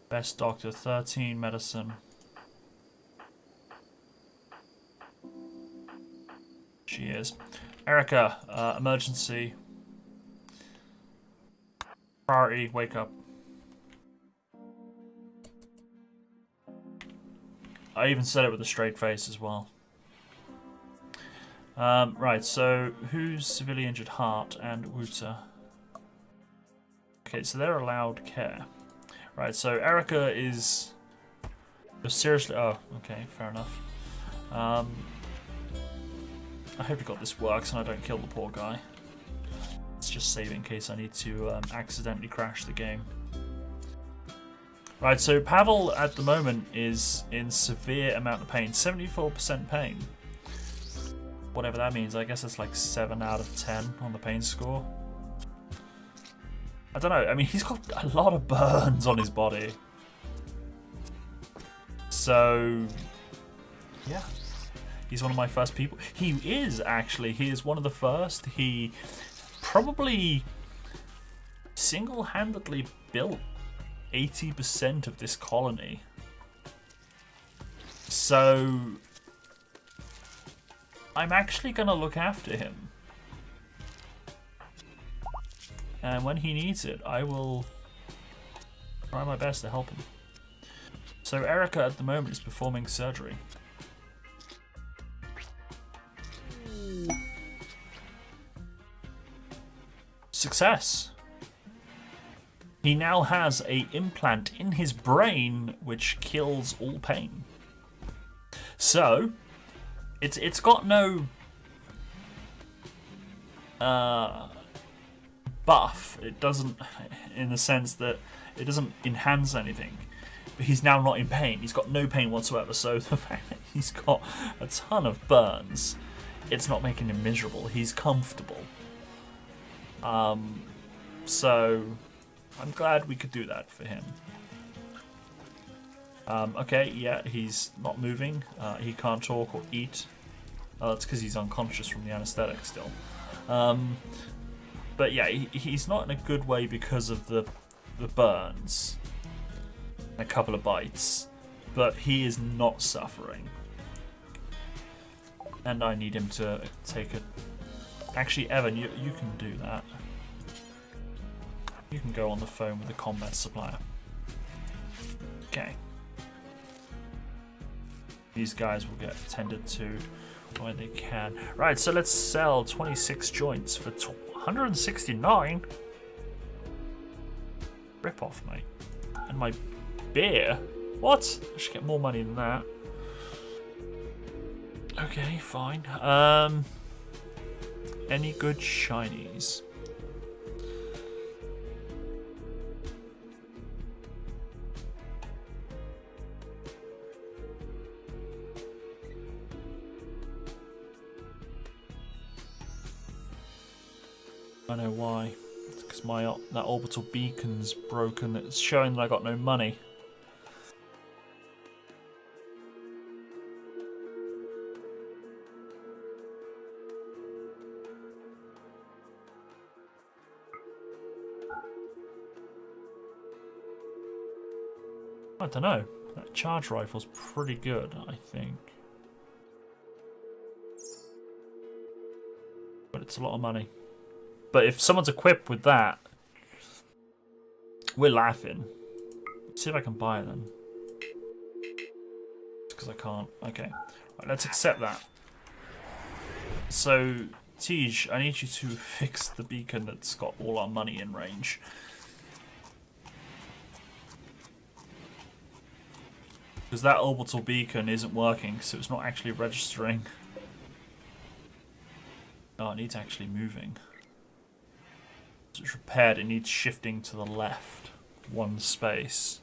best doctor. 13 medicine. She is. Erica, emergency. Priority, wake up. I even said it with a straight face as well. Right, so who's severely injured? Heart and Wuta. Okay, so they're allowed care. Right, so Erica is seriously... Oh, okay, fair enough. I hope this works and I don't kill the poor guy. Let's just save it in case I need to accidentally crash the game. Right, so Pavel at the moment is in severe amount of pain. 74% pain. Whatever that means, I guess it's like 7 out of 10 on the pain score. I don't know, I mean, he's got a lot of burns on his body. So, yeah. He's one of my first people. He is, actually. He is one of the first. He probably single-handedly built 80% of this colony. So, I'm actually going to look after him. And when he needs it, I will try my best to help him. So Erica at the moment is performing surgery. Success. He now has an implant in his brain which kills all pain. So it's got no buff. It doesn't, in the sense that it doesn't enhance anything. But he's now not in pain. He's got no pain whatsoever. So the fact that he's got a ton of burns, it's not making him miserable. He's comfortable. So I'm glad we could do that for him. Okay, yeah, he's not moving. He can't talk or eat. It's because he's unconscious from the anesthetic still. But yeah, he's not in a good way because of the burns. A couple of bites. But he is not suffering. And I need him to take a... Actually, Evan, you can do that. You can go on the phone with the combat supplier. Okay. These guys will get attended to where they can. Right, so let's sell 26 joints for 169. Rip off, mate. And my beer? What? I should get more money than that. Okay, fine. Any good shinies? I know why. It's because that orbital beacon's broken. It's showing that I got no money. I don't know. That charge rifle's pretty good, I think. But it's a lot of money. But if someone's equipped with that, we're laughing. Let's see if I can buy them. Because I can't. Okay. Right, let's accept that. So, Tej, I need you to fix the beacon that's got all our money in range. Because that orbital beacon isn't working, so it's not actually registering. Oh, it needs actually moving. So it's repaired, it needs shifting to the left. One space.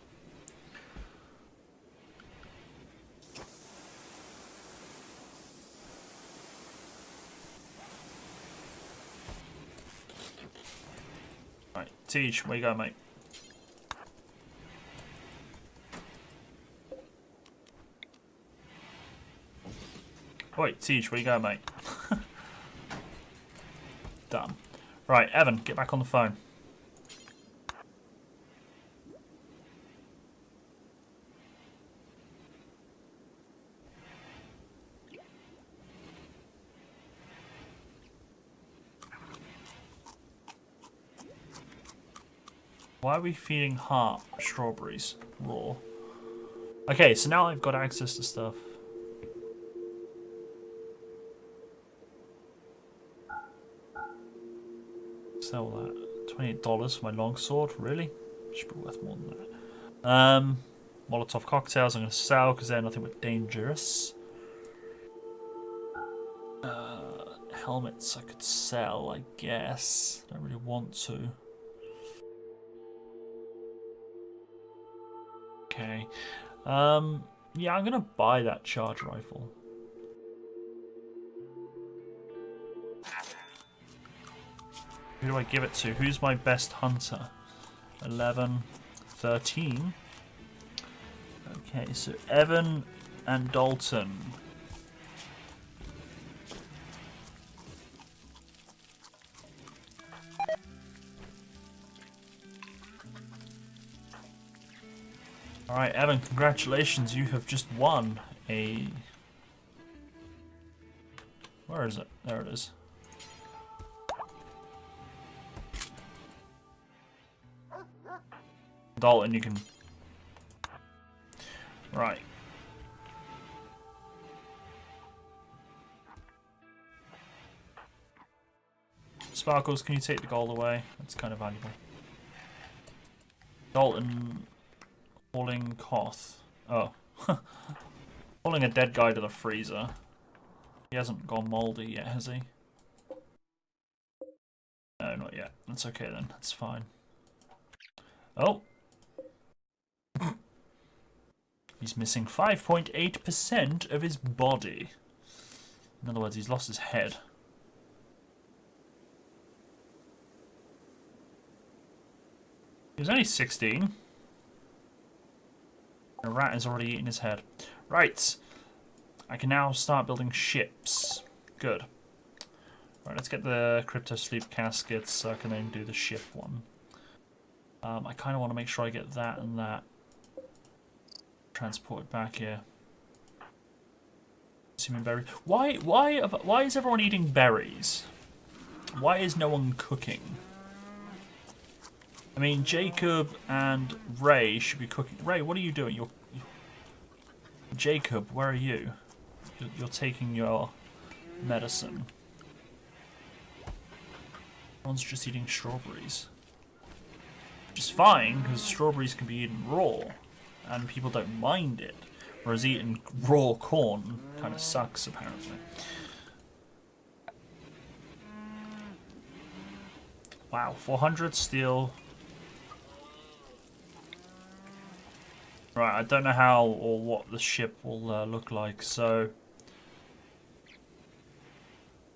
Right, Tej, where you go, mate? Wait, Tej, where you go, mate? Done. Right, Evan, get back on the phone. Why are we feeding Heart strawberries raw? Okay, so now I've got access to stuff. Sell that. $28 for my longsword, really? Should be worth more than that. Molotov cocktails I'm going to sell because they're nothing but dangerous. Helmets I could sell, I guess. Don't really want to. Okay. Yeah, I'm going to buy that charge rifle. Who do I give it to? Who's my best hunter? 11, 13. Okay, so Evan and Dalton. Alright, Evan, congratulations. You have just won a... Where is it? There it is. Dalton, you can... Right. Sparkles, can you take the gold away? That's kind of valuable. Dalton hauling Koth. Oh. Hauling a dead guy to the freezer. He hasn't gone mouldy yet, has he? No, not yet. That's okay then. That's fine. Oh. He's missing 5.8% of his body. In other words, he's lost his head. He was only 16. A rat has already eaten his head. Right. I can now start building ships. Good. Right, let's get the crypto sleep caskets so I can then do the ship one. I kind of want to make sure I get that and that transported back here. Assuming berries. Why is everyone eating berries? Why is no one cooking? I mean, Jacob and Ray should be cooking. Ray, what are you doing? Jacob, where are you? You're taking your medicine. Everyone's just eating strawberries. Which is fine, because strawberries can be eaten raw, and people don't mind it. Whereas eating raw corn kind of sucks, apparently. Wow, 400 steel. Right, I don't know how or what the ship will look like, so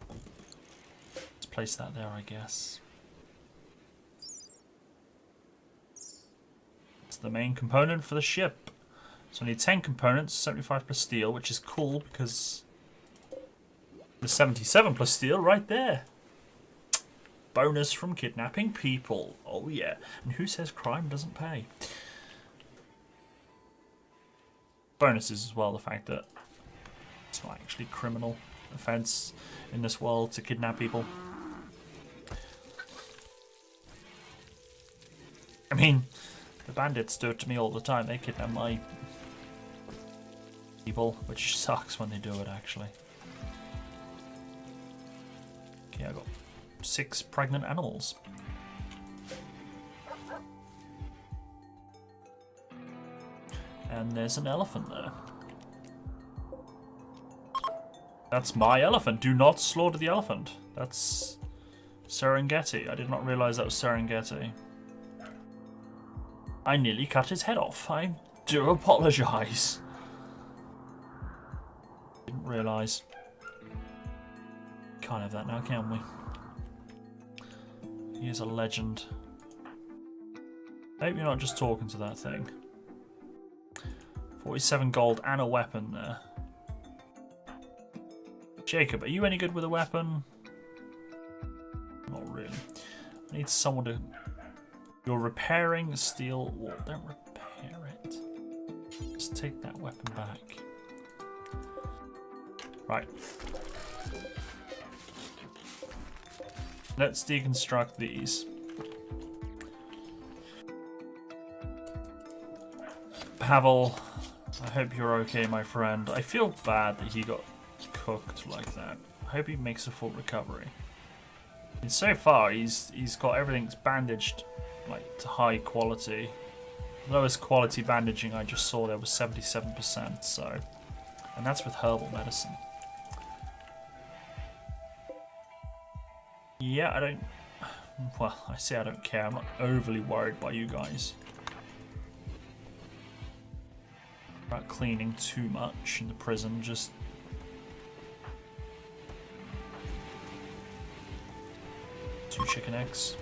let's place that there, I guess. It's the main component for the ship. So I need 10 components, 75 plus steel, which is cool because the 77 plus steel right there. Bonus from kidnapping people. Oh yeah. And who says crime doesn't pay? Bonuses as well, the fact that it's not actually criminal offense in this world to kidnap people. I mean, the bandits do it to me all the time. They kidnap my people, which sucks when they do it, actually. Okay, I got 6 pregnant animals. And there's an elephant there. That's my elephant. Do not slaughter the elephant. That's Serengeti. I did not realize that was Serengeti. I nearly cut his head off. I do apologize. Didn't realize. Can't have that now, can we? He is a legend. I hope you're not just talking to that thing. 47 gold and a weapon there. Jacob, are you any good with a weapon? Not really. I need someone to... You're repairing steel wall. Don't repair it. Just take that weapon back. Right. Let's deconstruct these. Pavel, I hope you're okay, my friend. I feel bad that he got cooked like that. I hope he makes a full recovery. And so far, he's got everything bandaged like to high quality. Lowest quality bandaging I just saw there was 77%. So, and that's with herbal medicine. Yeah, I don't. Well, I say I don't care. I'm not overly worried by you guys. About cleaning too much in the prison, just two chicken eggs.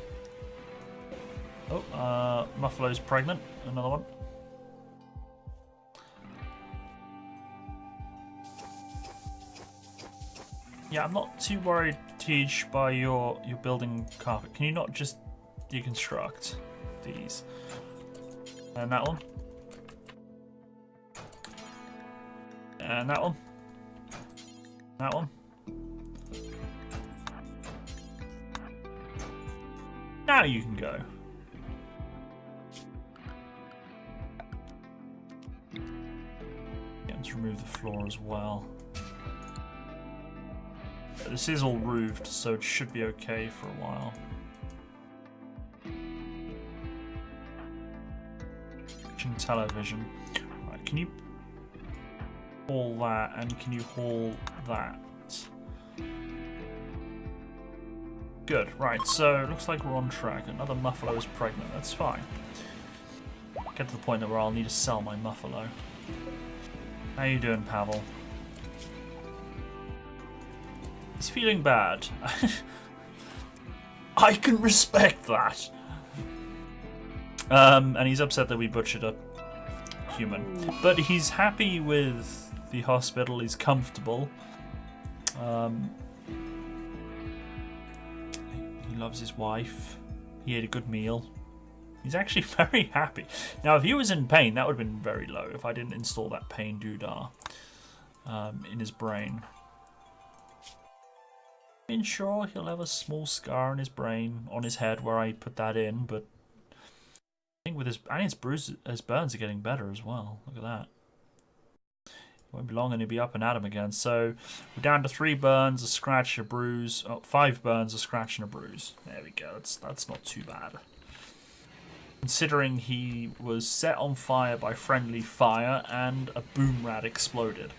Oh, Muffalo's pregnant. Another one. Yeah, I'm not too worried, Tej, by your building carpet. Can you not just deconstruct these? And that one. And that one. That one. Now you can go. Let's remove the floor as well. This is all roofed, so it should be okay for a while. Watching television. Right, can you haul that, and can you haul that? Good, right, so looks like we're on track. Another Muffalo is pregnant, that's fine. Get to the point where I'll need to sell my Muffalo. How you doing, Pavel? He's feeling bad. I can respect that. And he's upset that we butchered a human. But he's happy with the hospital, he's comfortable. He loves his wife. He ate a good meal. He's actually very happy. Now, if he was in pain, that would have been very low if I didn't install that pain doodah in his brain. I mean, sure, he'll have a small scar on his brain, on his head where I put that in, but I think with his burns are getting better as well. Look at that. It won't be long and he'll be up and at him again. So we're down to 3 burns, a scratch, a bruise. Oh, 5 burns, a scratch, and a bruise. There we go. That's not too bad. Considering he was set on fire by friendly fire and a boom rat exploded.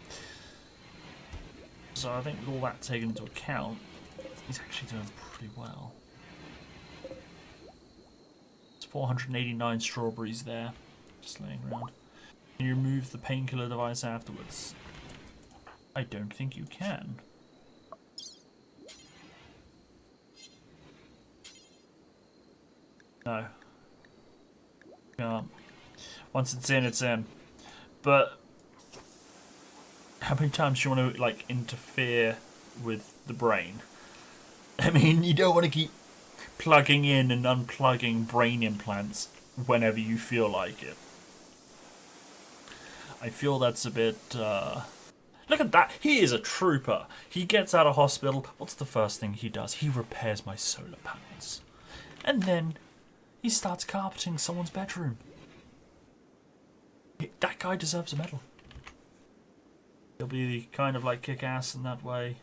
So I think with all that taken into account, he's actually doing pretty well. It's 489 strawberries there, just laying around. Can you remove the painkiller device afterwards? I don't think you can. No. Once it's in, it's in. But how many times do you want to like interfere with the brain? I mean, you don't want to keep plugging in and unplugging brain implants whenever you feel like it. I feel that's a bit... Look at that! He is a trooper! He gets out of hospital. What's the first thing he does? He repairs my solar panels. And then he starts carpeting someone's bedroom. That guy deserves a medal. He'll be kind of like kick-ass in that way.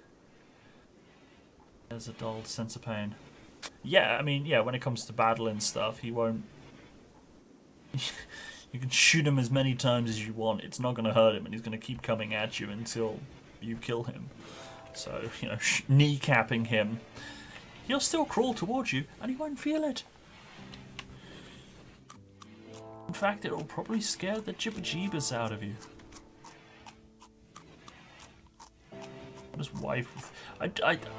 There's a dull sense of pain. Yeah, I mean, yeah, when it comes to battle and stuff, he won't... You can shoot him as many times as you want. It's not going to hurt him, and he's going to keep coming at you until you kill him. So, you know, kneecapping him. He'll still crawl towards you, and he won't feel it. In fact, it'll probably scare the jibber-jeebers out of you. His wife...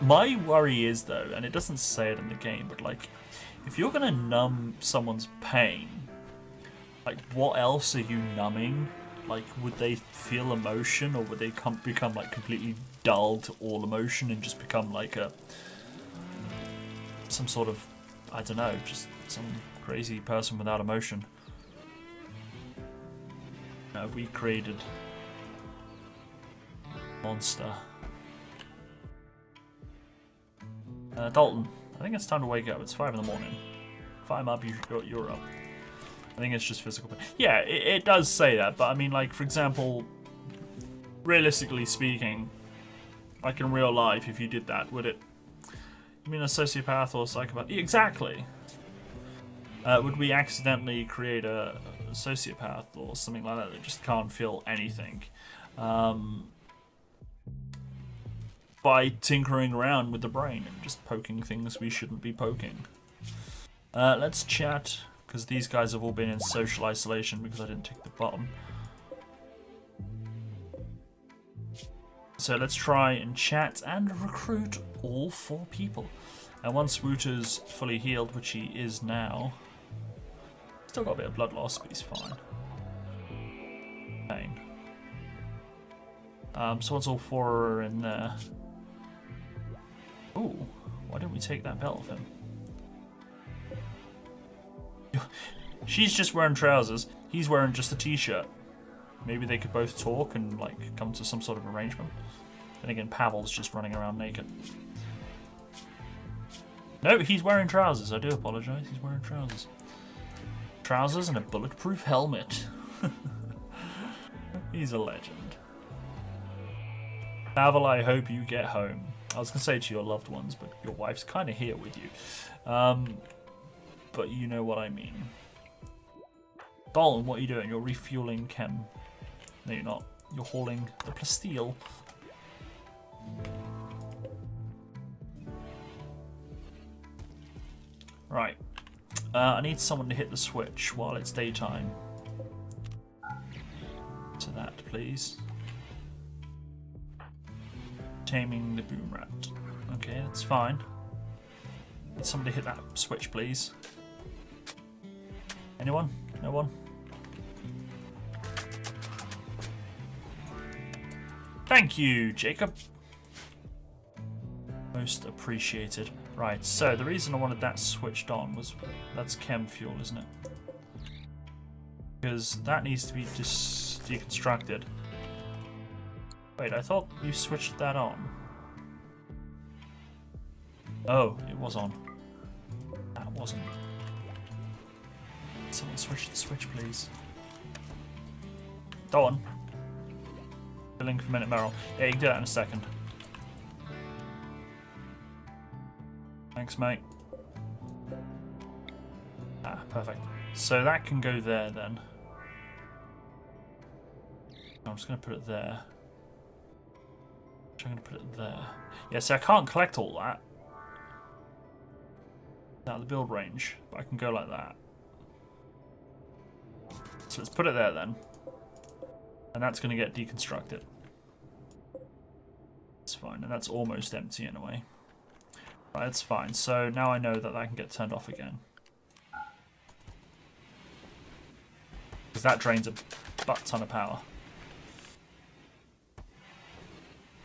my worry is, though, and it doesn't say it in the game, but, like, if you're going to numb someone's pain, like, what else are you numbing? Like, would they feel emotion, or would they become, like, completely dull to all emotion and just become, like, some sort of, I don't know, just some crazy person without emotion? We created a monster. Dalton, I think it's time to wake up. It's 5 in the morning. If I'm up, you're up. I think it's just physical pain. Yeah, it does say that, but I mean, like, for example, realistically speaking, like in real life, if you did that, would it... You mean a sociopath or a psychopath? Exactly. Would we accidentally create a sociopath or something like that just can't feel anything? By tinkering around with the brain and just poking things we shouldn't be poking. Let's chat, because these guys have all been in social isolation because I didn't tick the bottom. So let's try and chat and recruit all 4 people. And once Wooter's fully healed, which he is now, still got a bit of blood loss, but he's fine. Pain. So once all 4 are in there... Ooh, why didn't we take that belt off him? She's just wearing trousers. He's wearing just a t-shirt. Maybe they could both talk and like come to some sort of arrangement. Then again, Pavel's just running around naked. No, he's wearing trousers. I do apologize. He's wearing trousers. Trousers and a bulletproof helmet. He's a legend. Pavel, I hope you get home. I was going to say to your loved ones, but your wife's kind of here with you. But you know what I mean. Dalton, what are you doing? You're refueling chem. No, you're not. You're hauling the plasteel. Right. I need someone to hit the switch while it's daytime. To that, please. Taming the boom rat. Okay, that's fine. Need somebody to hit that switch, please. Anyone? No one? Thank you, Jacob. Most appreciated. Right, so the reason I wanted that switched on was that's chem fuel, isn't it? Because that needs to be deconstructed. Wait, I thought you switched that on. Oh, it was on. That wasn't. Someone switch the switch, please. Go on. Filling for minute Merrill. Yeah, you can do that in a second. Thanks, mate. Ah, perfect. So that can go there then. I'm just going to put it there. I'm going to put it there. Yeah, see, I can't collect all that. Out of the build range, but I can go like that. So let's put it there then. And that's going to get deconstructed. That's fine, and that's almost empty in a way. Right, that's fine. So now I know that that can get turned off again. Because that drains a butt ton of power.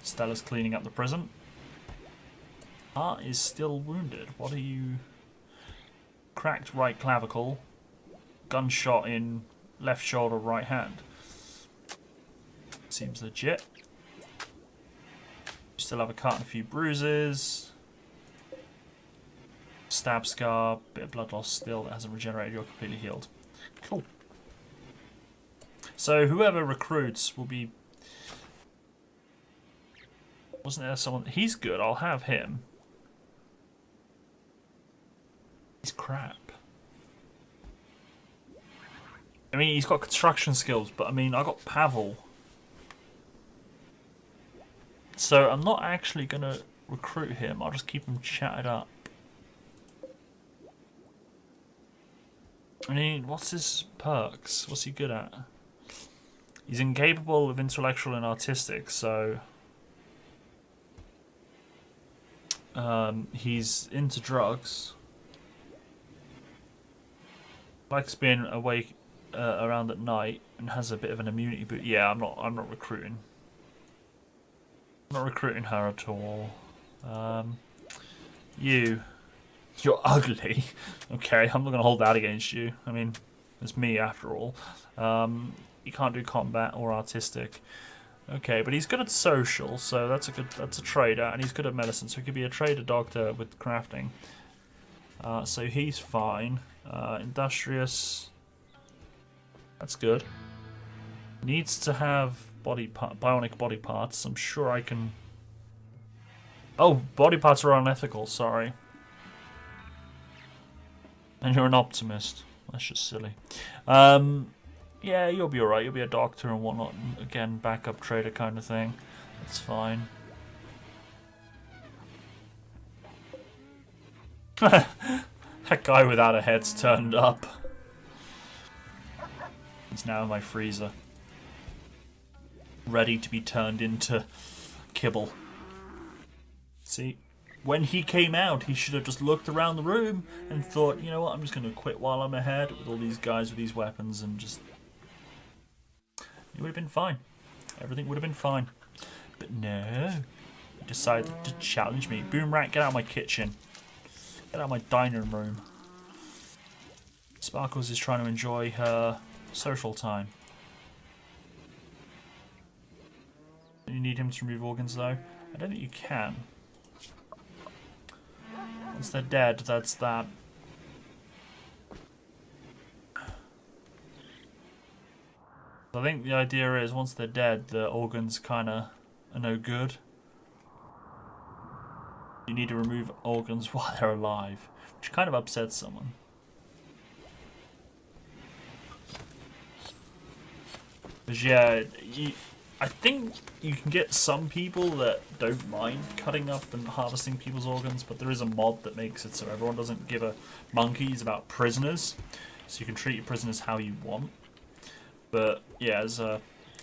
Stella's cleaning up the prison. Hart is still wounded. What are you? Cracked right clavicle. Gunshot in left shoulder, right hand. Seems legit. Still have a cut and a few bruises. Stab scar, bit of blood loss still that hasn't regenerated. You're completely healed. Cool. So whoever recruits will be... Wasn't there someone... He's good, I'll have him. He's crap. I mean, he's got construction skills, but I mean, I got Pavel. So I'm not actually going to recruit him, I'll just keep him chatted up. I mean, what's his perks? What's he good at? He's incapable of intellectual and artistic, so... he's into drugs. Likes being awake around at night and has a bit of an immunity boot. Yeah, I'm not recruiting. I'm not recruiting her at all. You're ugly. Okay, I'm not gonna hold that against you. I mean, it's me after all. You can't do combat or artistic. Okay, but he's good at social, so that's a trader, and he's good at medicine, so he could be a trader doctor with crafting. So he's fine. Industrious. That's good. Needs to have bionic body parts. I'm sure I can. Oh, body parts are unethical. Sorry. And you're an optimist. That's just silly. Yeah, you'll be alright. You'll be a doctor and whatnot. And again, backup trader kind of thing. That's fine. That guy without a head's turned up. He's now in my freezer. Ready to be turned into kibble. See? When he came out, he should have just looked around the room and thought, you know what, I'm just going to quit while I'm ahead with all these guys with these weapons and just... It would have been fine. Everything would have been fine. But no. He decided to challenge me. Boom Rat, get out of my kitchen. Get out of my dining room. Sparkles is trying to enjoy her social time. You need him to remove organs though? I don't think you can. Once they're dead, that's that. I think the idea is once they're dead, the organs kind of are no good. You need to remove organs while they're alive, which kind of upsets someone. Because yeah, I think you can get some people that don't mind cutting up and harvesting people's organs, but there is a mod that makes it so everyone doesn't give a monkeys about prisoners. So you can treat your prisoners how you want. But yeah, as on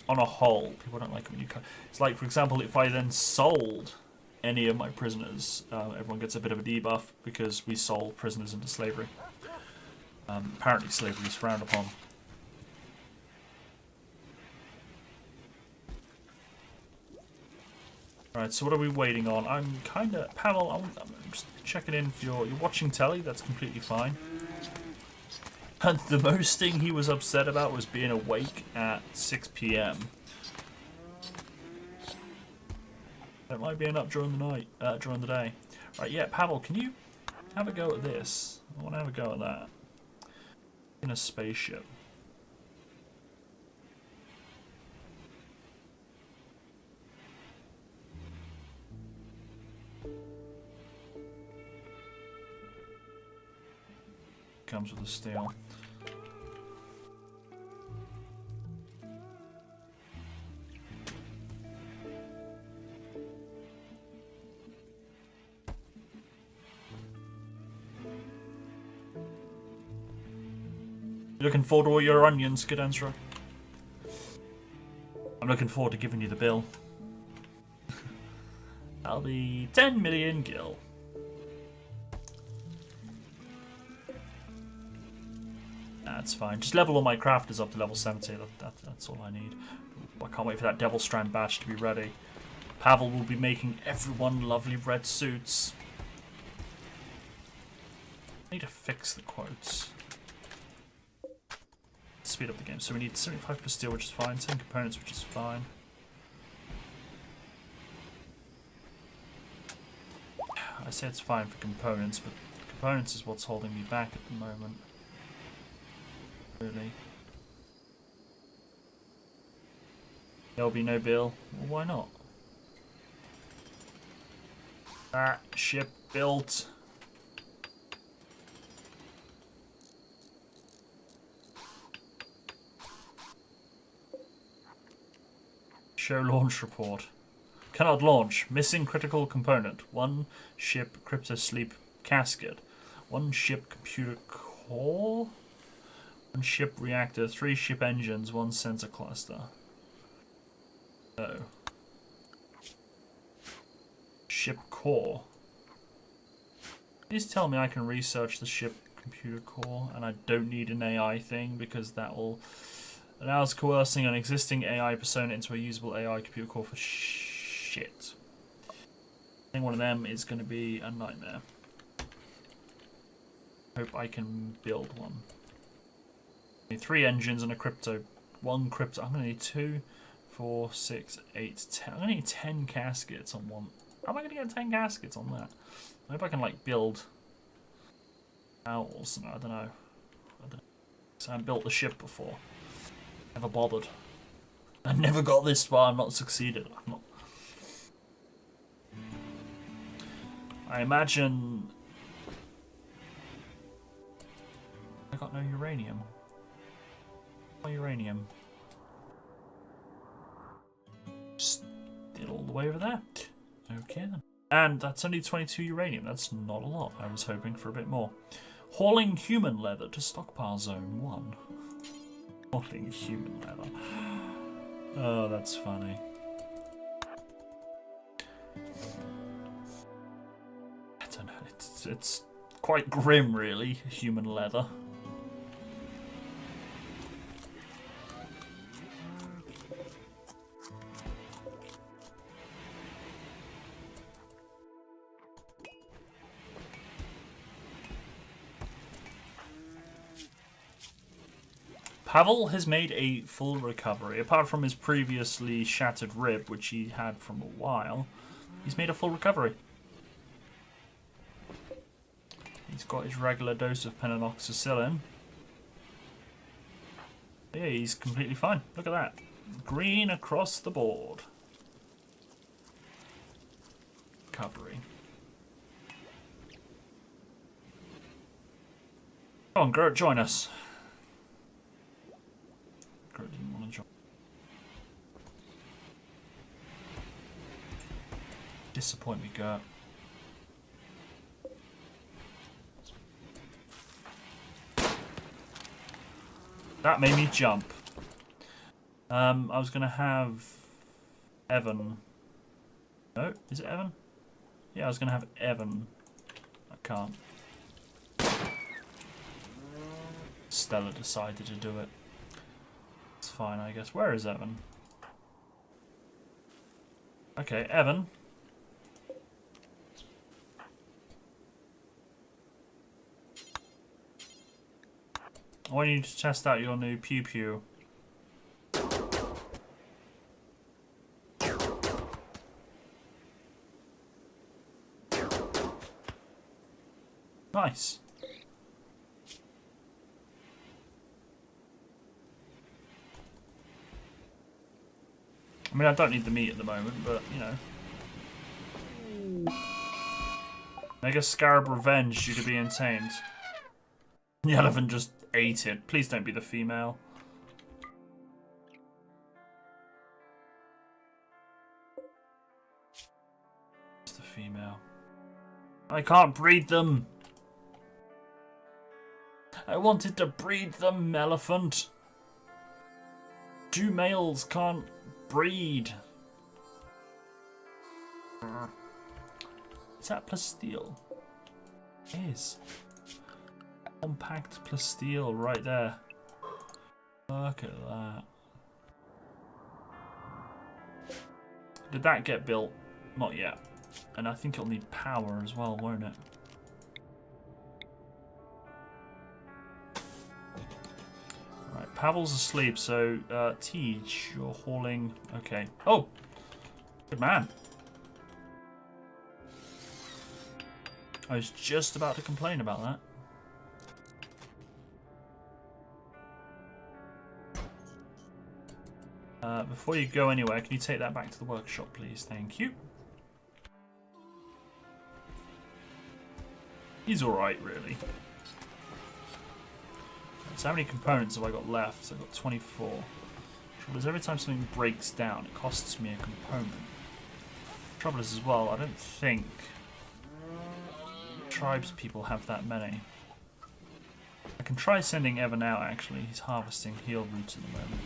a whole, people don't like it when you cut. It's like, for example, if I then sold any of my prisoners, everyone gets a bit of a debuff because we sold prisoners into slavery. Apparently slavery is frowned upon. Right, so what are we waiting on? I'm kind of... Pavel, I'm just checking in if you're watching telly. That's completely fine. And the most thing he was upset about was being awake at 6 PM. Don't like being up during the night, during the day. Right, yeah, Pavel, can you have a go at this? I want to have a go at that. In a spaceship. Comes with a steel. You looking forward to all your onions, good answer. I'm looking forward to giving you the bill. That'll be 10 million gil. That's fine. Just level all my crafters up to level 70. That's all I need. I can't wait for that Devil Strand badge to be ready. Pavel will be making everyone lovely red suits. I need to fix the quotes. Speed up the game. So we need 75 per steel, which is fine. 10 components, which is fine. I say it's fine for components, but components is what's holding me back at the moment. Really. There'll be no bill. Well, why not? That ship built. Show launch report. Cannot launch. Missing critical component. 1 ship crypto sleep casket. 1 ship computer core. 1 ship reactor. 3 ship engines. 1 sensor cluster. Oh. Ship core. Please tell me I can research the ship computer core and I don't need an AI thing because that will allow us coercing an existing AI persona into a usable AI computer core for shit. I think one of them is going to be a nightmare. Hope I can build one. I need 3 engines and a crypto. 1 crypto. I'm going to need 2, 4, 6, 8, 10. I'm going to need 10 caskets on one. How am I going to get 10 caskets on that? I hope I can like build owls. I don't know. So I haven't built the ship before. Never bothered. I never got this far. I'm not succeeded. I'm not. I imagine I got no uranium. No uranium. Just did all the way over there. Okay then. And that's only 22 uranium. That's not a lot. I was hoping for a bit more. Hauling human leather to stockpile zone 1. Hauling human leather. Oh, that's funny. I don't know. It's quite grim, really. Human leather. Pavel has made a full recovery. Apart from his previously shattered rib, which he had from a while, he's made a full recovery. He's got his regular dose of penoxycillin. Yeah, he's completely fine. Look at that. Green across the board. recovery. Come on, Gert, join us. Gert didn't want to join. Disappoint me, Gert. That made me jump. I was going to have Evan. No, is it Evan? Yeah, I was going to have Evan. I can't. Stella decided to do it. It's fine, I guess. Where is Evan? Okay, Evan. I want you to test out your new pew pew. Nice. I mean, I don't need the meat at the moment, but, you know. Mega Scarab Revenge due to being tamed. The elephant just ate it. Please don't be the female. It's the female. I can't breed them. I wanted to breed them, elephant. Two males can't breed. Is that plasteel? It is. Compact plasteel right there. Look at that. Did that get built? Not yet. And I think it'll need power as well, won't it? Right, Pavel's asleep, so Tej, you're hauling. Okay. Oh! Good man. I was just about to complain about that. Before you go anywhere, can you take that back to the workshop, please? Thank you. He's alright, really. So how many components have I got left? So I've got 24. Trouble is, every time something breaks down, it costs me a component. Trouble is, as well, I don't think tribes people have that many. I can try sending Evan out, actually. He's harvesting heal roots at the moment.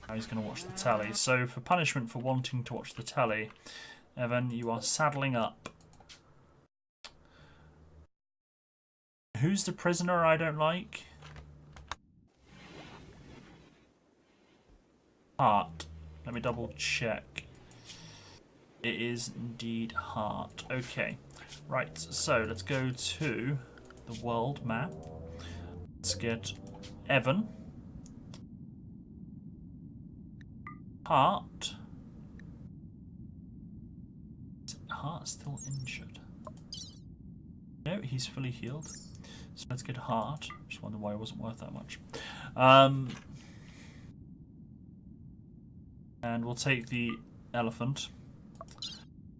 Now he's going to watch the tally. So for punishment for wanting to watch the tally, Evan, you are saddling up. Who's the prisoner I don't like? Heart. Let me double check. It is indeed Heart. Okay. Right, so let's go to the world map. Let's get Evan. Heart. Is Heart still injured? No, he's fully healed. So let's get Heart. Just wonder why it wasn't worth that much. And we'll take the elephant.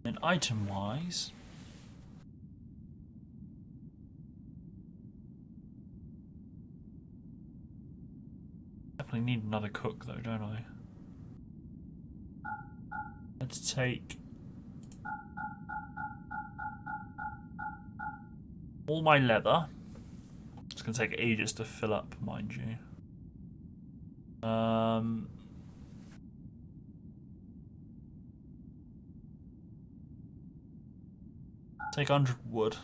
And item-wise, definitely need another cook though, don't I? Let's take all my leather. It's going to take ages to fill up, mind you. Take 100 wood.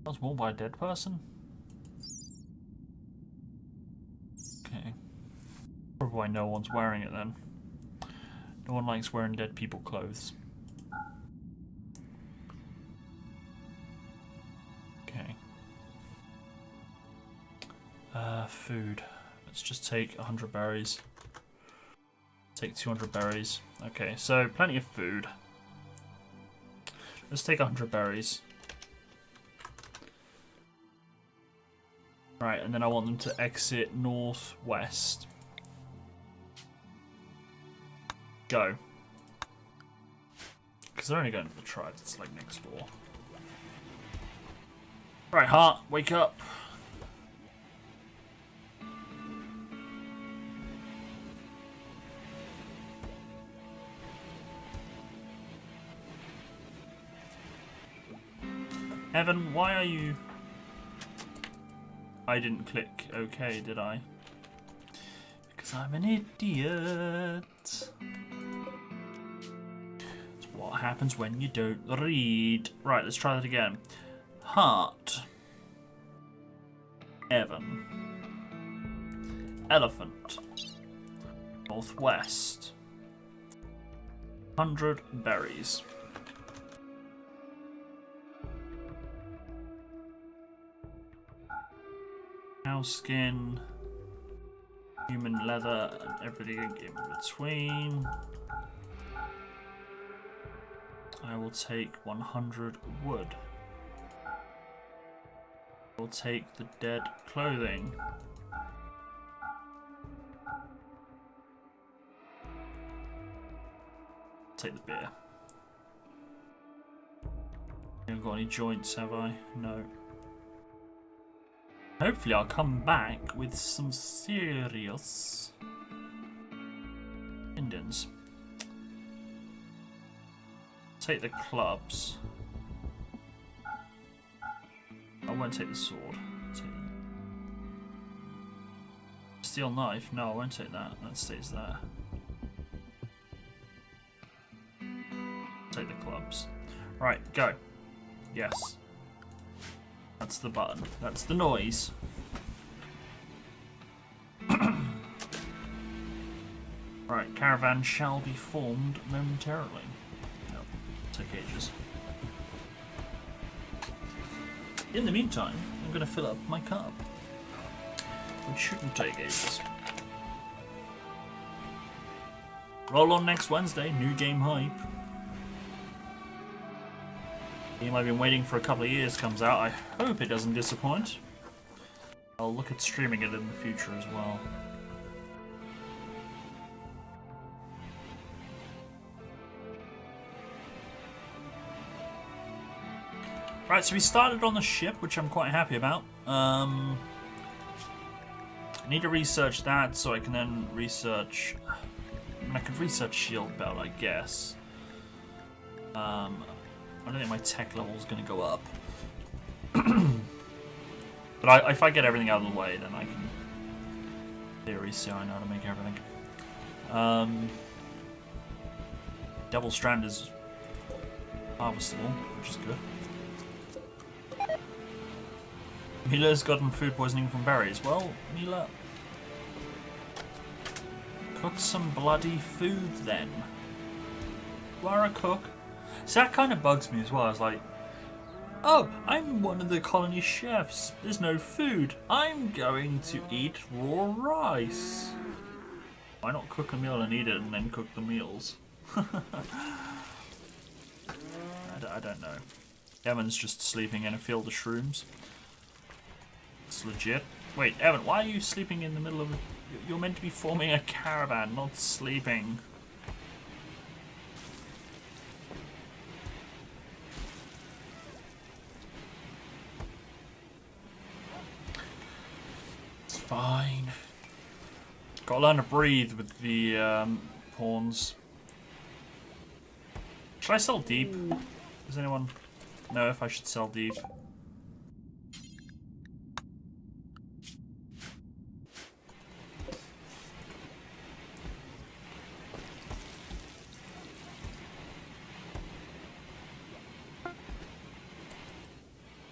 That's worn by a dead person? Okay. Probably why no one's wearing it then. No one likes wearing dead people clothes. Okay. Food. Let's just take 100 berries. Take 200 berries. Okay, so plenty of food. Let's take 100 berries. Right, and then I want them to exit northwest. Go. Because they're only going to the tribes, it's like next door. Right, Heart, wake up. Evan, why are you... I didn't click OK, did I? Because I'm an idiot. It's what happens when you don't read. Right, let's try that again. Heart. Evan. Elephant. Northwest. 100 berries. Cow skin, human leather, and everything in between. I will take 100 wood. I will take the dead clothing. Take the beer. I haven't got any joints, have I? No. Hopefully I'll come back with some serious Indians. Take the clubs. I won't take the sword. Steel knife? No, I won't take that. That stays there. Take the clubs. Right, go. Yes. That's the button. That's the noise. Right, caravan shall be formed momentarily. No, take ages. In the meantime, I'm going to fill up my cup, which shouldn't take ages. Roll on next Wednesday, new game hype. Game I've been waiting for a couple of years comes out. I hope it doesn't disappoint. I'll look at streaming it in the future as well. Right, so we started on the ship, which I'm quite happy about. I need to research that so I can then research... I could research shield belt, I guess. I don't think my tech level is going to go up. But if I get everything out of the way, then I can, in theory, see I know how to make everything. Double strand is harvestable, which is good. Mila's gotten food poisoning from berries. Well, Mila, cook some bloody food then. You are a cook. So that kind of bugs me as well. It's like, oh, I'm one of the colony chefs. There's no food. I'm going to eat raw rice. Why not cook a meal and eat it and then cook the meals? I don't know. Evan's just sleeping in a field of shrooms. It's legit. Wait, Evan, why are you sleeping in the middle of... You're meant to be forming a caravan, not sleeping. It's fine. Gotta learn to breathe with the pawns. Should I sell deep? Does anyone know if I should sell deep?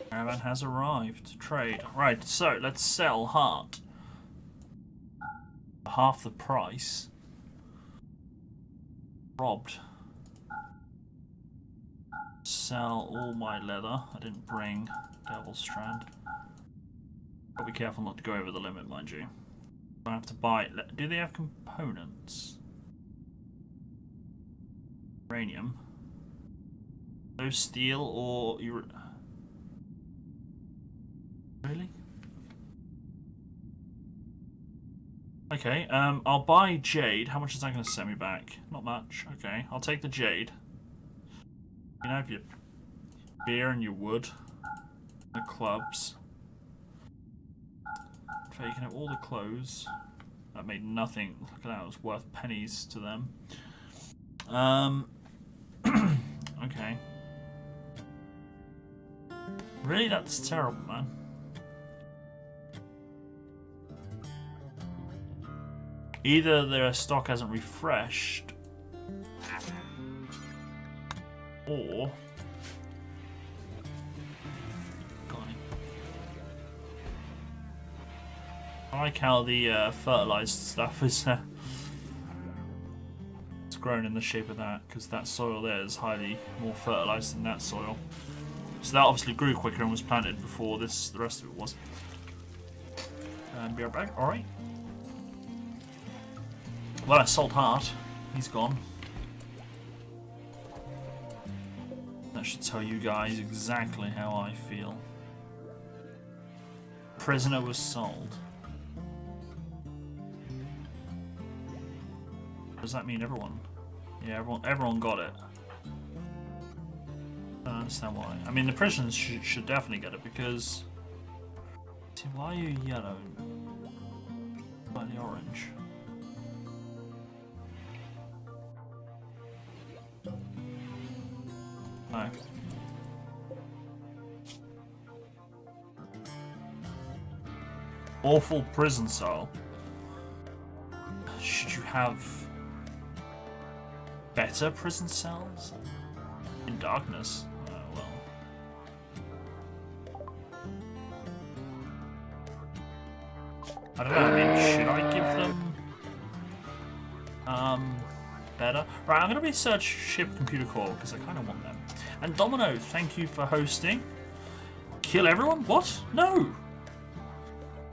Caravan has arrived. Trade. Right, so let's sell heart. Half the price. Robbed. Sell all my leather. I didn't bring Devil Strand. But be careful not to go over the limit, mind you. I have to buy... Do they have components? Uranium. No steel or... Really? Okay, I'll buy jade. How much is that going to set me back? Not much. Okay, I'll take the jade. You can have your beer and your wood. The clubs. Okay, you can have all the clothes. That made nothing. Look at that, it was worth pennies to them. Okay. Really, that's terrible, man. Either their stock hasn't refreshed, or... I like how the fertilized stuff is it's grown in the shape of that, because that soil there is highly more fertilized than that soil. So that obviously grew quicker and was planted before the rest of it was. And be right back. Alright. Well, I sold Heart. He's gone. That should tell you guys exactly how I feel. Prisoner was sold. Does that mean everyone? Yeah, everyone got it. I don't understand why. I mean, the prisoners should definitely get it because... See, why are you yellow? Why the orange? No. Awful prison cell. Should you have better prison cells? In darkness? Well. I don't know, I mean, should I give them better? Right, I'm gonna research ship computer core because I kinda want them. And Domino, thank you for hosting. Kill everyone? What? No!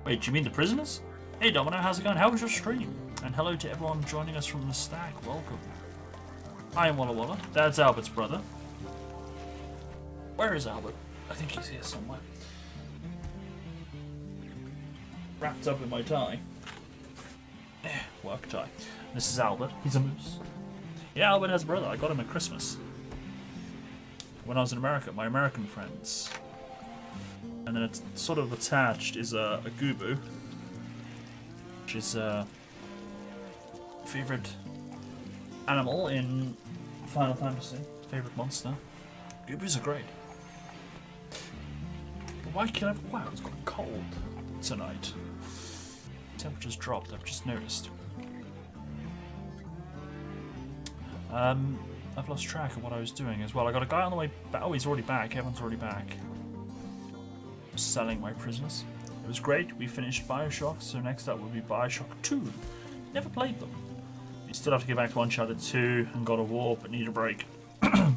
Wait, do you mean the prisoners? Hey Domino, how's it going? How was your stream? And hello to everyone joining us from the stack. Welcome. I am Walla Walla. That's Albert's brother. Where is Albert? I think he's here somewhere. Wrapped up in my tie. Work tie. This is Albert. He's a moose. Yeah, Albert has a brother. I got him at Christmas. When I was in America, my American friends. And then it's sort of attached is a Gubu. Which is a favorite animal in Final Fantasy. Favorite monster. Gubus are great. But why kill everyone? Wow, it's got cold tonight. Temperature's dropped, I've just noticed. I've lost track of what I was doing as well. I got a guy on the way back. Oh, he's already back. Everyone's already back. Selling my prisoners. It was great. We finished Bioshock, so next up will be Bioshock 2. Never played them. You still have to get back to Uncharted 2 and God of War, but need a break.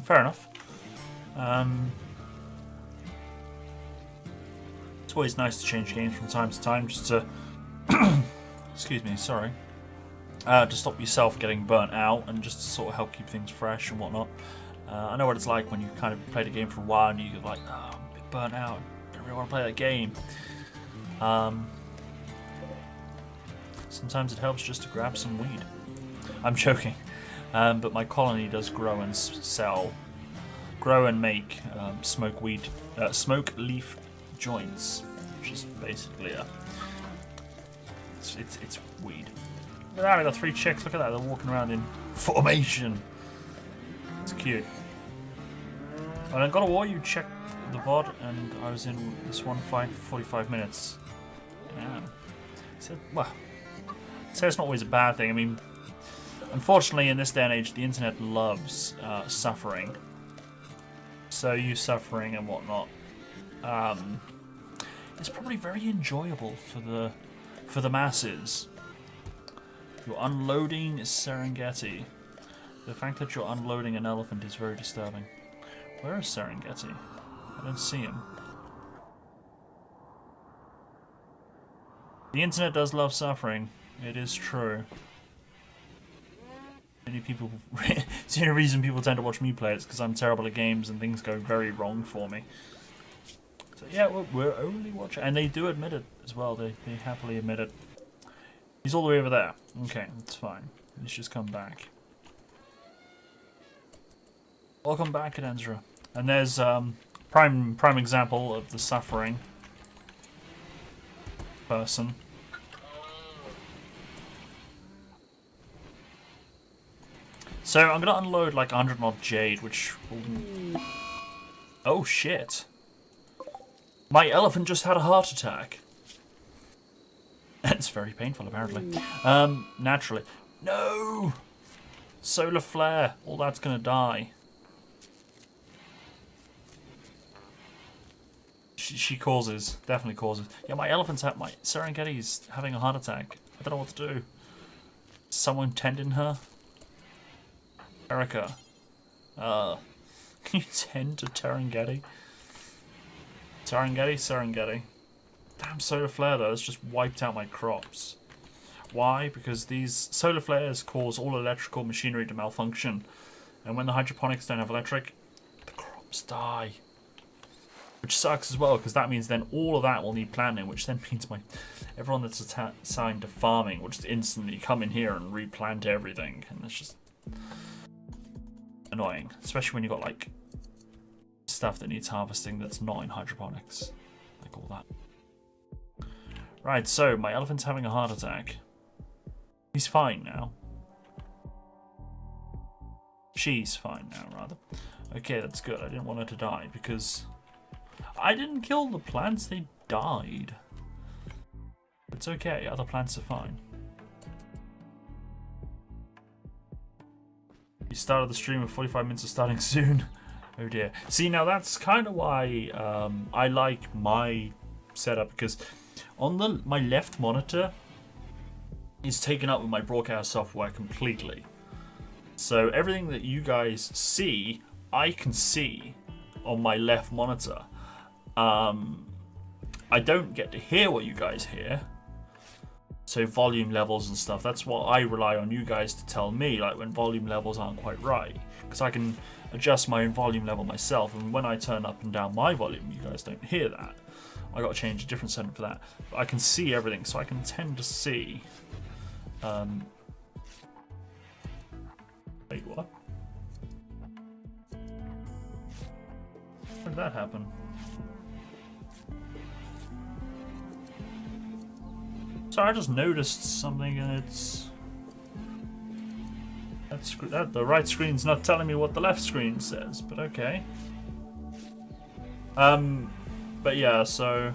Fair enough. It's always nice to change games from time to time, just to... excuse me, sorry. To stop yourself getting burnt out and just to sort of help keep things fresh and whatnot. I know what it's like when you kind of played a game for a while and you're like, oh, I'm a bit burnt out. I don't really want to play that game. Sometimes it helps just to grab some weed. I'm joking. But my colony does grow and grow and make smoke leaf joints, which is basically it's weed. Look at that, I got 3 chicks. Look at that, they're walking around in formation. It's cute. When I got a war, you checked the VOD, and I was in this one fight for 45 minutes. Yeah. So, well, so it's not always a bad thing. I mean, unfortunately, in this day and age, the internet loves suffering. So you suffering and whatnot, it's probably very enjoyable for the masses. You're unloading Serengeti. The fact that you're unloading an elephant is very disturbing. Where is Serengeti? I don't see him. The internet does love suffering. It is true. Many people. It's the only reason people tend to watch me play. It's because I'm terrible at games and things go very wrong for me. So yeah, we're only watching, and they do admit it as well. They happily admit it. He's all the way over there. Okay, that's fine. Let's just come back. Welcome back, Cadenzra. And there's prime example of the suffering person. So I'm gonna unload like 100 odd jade, which will... Oh shit! My elephant just had a heart attack. It's very painful, apparently. Naturally. No! Solar flare. All that's gonna die. She causes. Definitely causes. Yeah, my Serengeti's having a heart attack. I don't know what to do. Someone tending her? Erica. Can you tend to Serengeti? Serengeti. Damn solar flare though, it's just wiped out my crops. Why? Because these solar flares cause all electrical machinery to malfunction. And when the hydroponics don't have electric, the crops die. Which sucks as well, because that means then all of that will need planting, which then means everyone that's assigned to farming will just instantly come in here and replant everything. And it's just annoying. Especially when you've got like stuff that needs harvesting that's not in hydroponics. Like all that. Right, so my elephant's having a heart attack. He's fine now. She's fine now, rather. Okay, that's good. I didn't want her to die because I didn't kill the plants. They died. It's okay. Other plants are fine. You started the stream with 45 minutes of starting soon. Oh dear. See, now that's kind of why I like my setup, because on my left monitor is taken up with my broadcast software completely. So everything that you guys see, I can see on my left monitor. I don't get to hear what you guys hear. So volume levels and stuff, that's what I rely on you guys to tell me, like when volume levels aren't quite right. Because I can adjust my own volume level myself, and when I turn up and down my volume, you guys don't hear that. I got to change a different setting for that. But I can see everything, so I can tend to see. Wait, what? When did that happen? Sorry, I just noticed something, and it's the right screen's not telling me what the left screen says, but okay. But yeah, so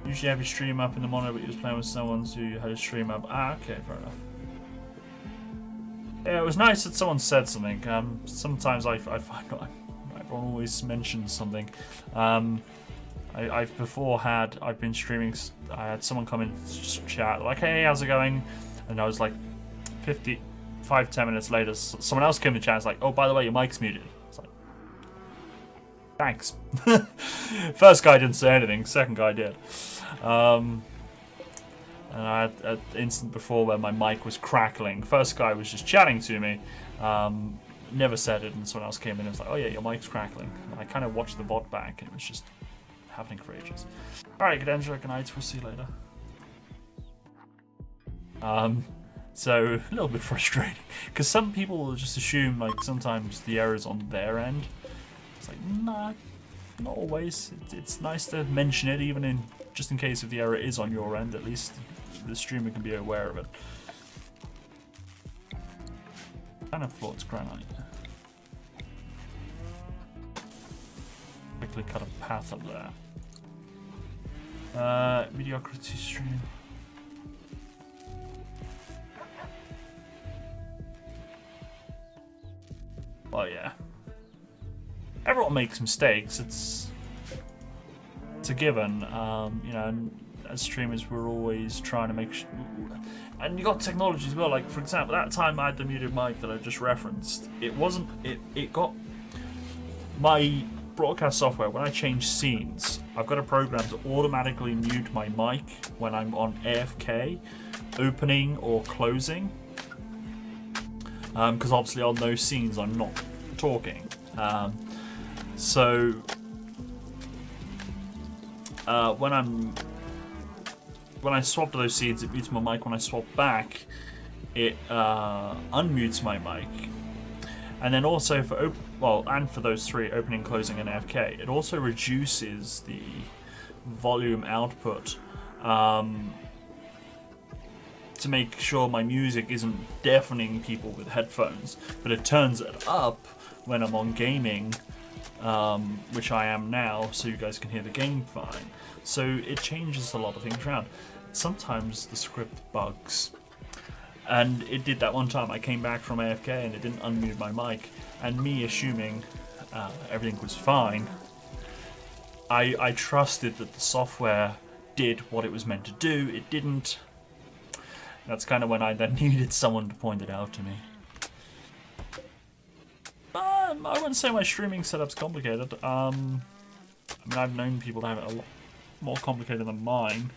usually have your stream up in the monitor, but you was playing with someone, so you had your stream up. Ah, okay, fair enough. Yeah, it was nice that someone said something. Sometimes I find everyone always mentions something. I've been streaming. I had someone come in to just chat, like, "Hey, how's it going?" And I was like, 10 minutes later, someone else came to chat. It's like, "Oh, by the way, your mic's muted." It's like, thanks. First guy didn't say anything. Second guy did. And I had an instant before where my mic was crackling. First guy was just chatting to me. Never said it, and someone else came in and was like, "Oh yeah, your mic's crackling." And I kind of watched the VOD back, and it was just happening for ages. Alright, Cadenzra, good night, we'll see you later. So, a little bit frustrating, because some people will just assume, like, sometimes the error's on their end. It's like, nah, not always. It's nice to mention it, even just in case if the error is on your end, at least the streamer can be aware of it. Kind of floor, it's granite. Quickly cut a path up there. Mediocrity stream. Well, yeah. Everyone makes mistakes. It's a given. You know, and as streamers, we're always trying to make sure. And you got technology as well. Like, for example, that time I had the muted mic that I just referenced. It wasn't. It got my broadcast software, when I change scenes, I've got a program to automatically mute my mic when I'm on AFK, opening or closing, because obviously on those scenes I'm not talking. So when I'm when I swapped those seeds, it mutes my mic. When I swap back, it unmutes my mic. And then also for and for those three, opening, closing, and AFK, it also reduces the volume output to make sure my music isn't deafening people with headphones, but it turns it up when I'm on gaming, which I am now, so you guys can hear the game fine. So it changes a lot of things around. Sometimes the script bugs. And it did that one time. I came back from AFK and it didn't unmute my mic. And me assuming everything was fine, I trusted that the software did what it was meant to do. It didn't. That's kind of when I then needed someone to point it out to me. I wouldn't say my streaming setup's complicated. I mean, I've known people to have it a lot more complicated than mine.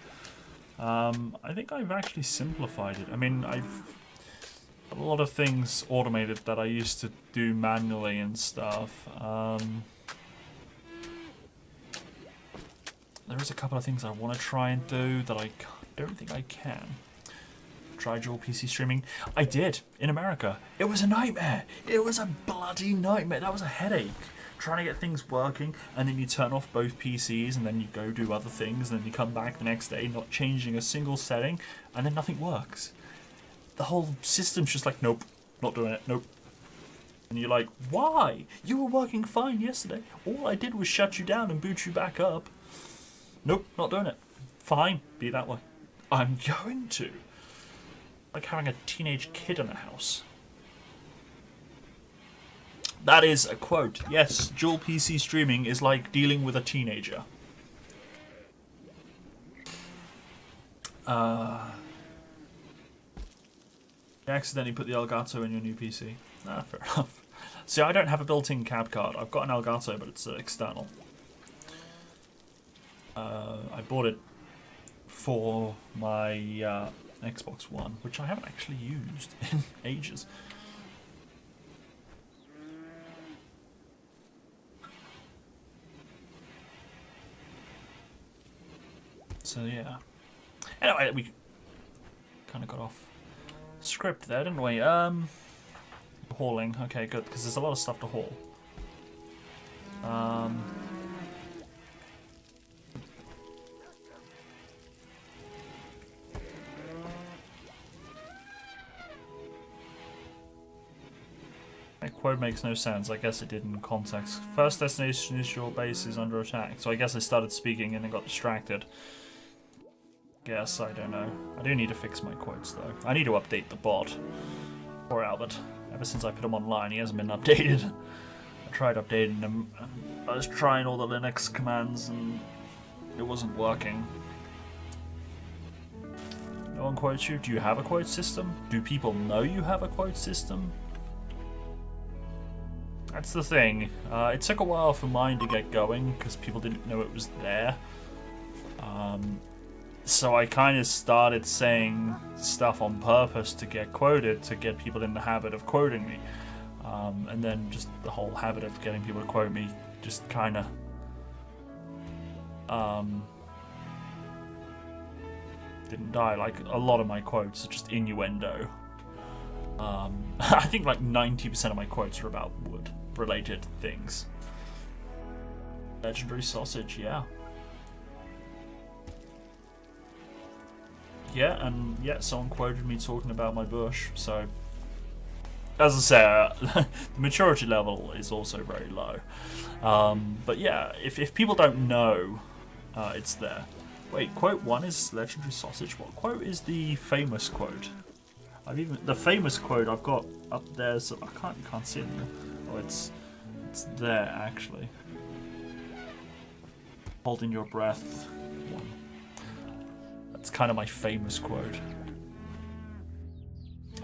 I think I've actually simplified it. I mean, I've a lot of things automated that I used to do manually and stuff. There is a couple of things I want to try and do that I don't think I can. Try dual PC streaming. I did, in America. It was a nightmare. It was a bloody nightmare. That was a headache. Trying to get things working, and then you turn off both PCs, and then you go do other things, and then you come back the next day not changing a single setting, and then nothing works. The whole system's just like, nope, not doing it, nope. And you're like, why? You were working fine yesterday. All I did was shut you down and boot you back up. Nope, not doing it. Fine, be that way. I'm going to. Like having a teenage kid in a house. That is a quote. Yes, dual PC streaming is like dealing with a teenager. You accidentally put the Elgato in your new PC. Ah, fair enough. See, I don't have a built-in CAD card. I've got an Elgato, but it's external. I bought it for my Xbox One, which I haven't actually used in ages. So yeah. Anyway, we kind of got off script there, didn't we? Hauling. Okay, good, because there's a lot of stuff to haul. That quote makes no sense. I guess it did in context. First destination is your base is under attack. So I guess I started speaking and then got distracted. Guess, I don't know. I do need to fix my quotes though. I need to update the bot. Poor Albert. Ever since I put him online, he hasn't been updated. I tried updating him. I was trying all the Linux commands and it wasn't working. No one quotes you? Do you have a quote system? Do people know you have a quote system? That's the thing. It took a while for mine to get going because people didn't know it was there. So I kind of started saying stuff on purpose to get quoted, to get people in the habit of quoting me. And then just the whole habit of getting people to quote me just kind of didn't die. Like, a lot of my quotes are just innuendo. I think like 90% of my quotes are about wood-related things. Legendary sausage, yeah. Yeah, and yeah, someone quoted me talking about my bush, so... As I say, the maturity level is also very low. But yeah, if people don't know, it's there. Wait, quote 1 is legendary sausage. What quote is the famous quote? The famous quote I've got up there, so you can't see it anymore. Oh, it's there actually. Holding your breath. That's kind of my famous quote.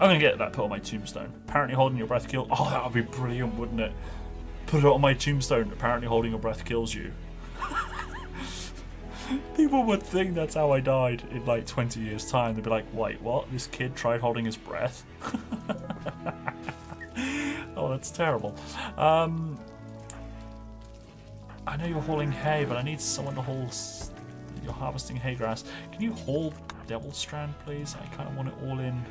I'm gonna get that put on my tombstone. Apparently holding your breath kills. Oh, that would be brilliant, wouldn't it? Put it on my tombstone. Apparently holding your breath kills you. People would think that's how I died in like 20 years' time. They'd be like, wait, what? This kid tried holding his breath? Oh, that's terrible. I know you're hauling hay, but I need someone to haul you're harvesting hay grass. Can you haul Devil Strand, please? I kind of want it all in.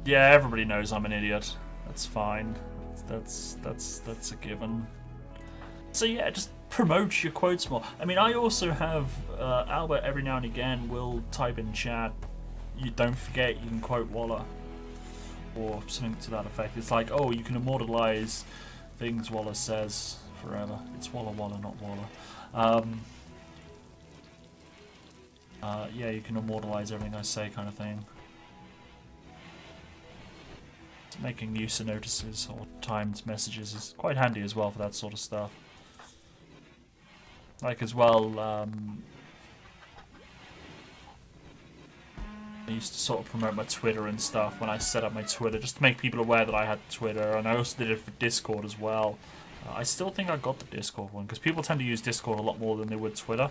Yeah, everybody knows I'm an idiot. That's fine. That's a given. So yeah, just promote your quotes more. I mean, I also have Albert every now and again will type in chat, you don't forget you can quote Walla, or something to that effect. It's like, oh, you can immortalize things Walla says forever. It's Walla Walla, not Walla. Yeah, you can immortalize everything I say, kind of thing. Making use of notices or timed messages is quite handy as well for that sort of stuff. Like as well, I used to sort of promote my Twitter and stuff when I set up my Twitter, just to make people aware that I had Twitter, and I also did it for Discord as well. I still think I got the Discord one, because people tend to use Discord a lot more than they would Twitter,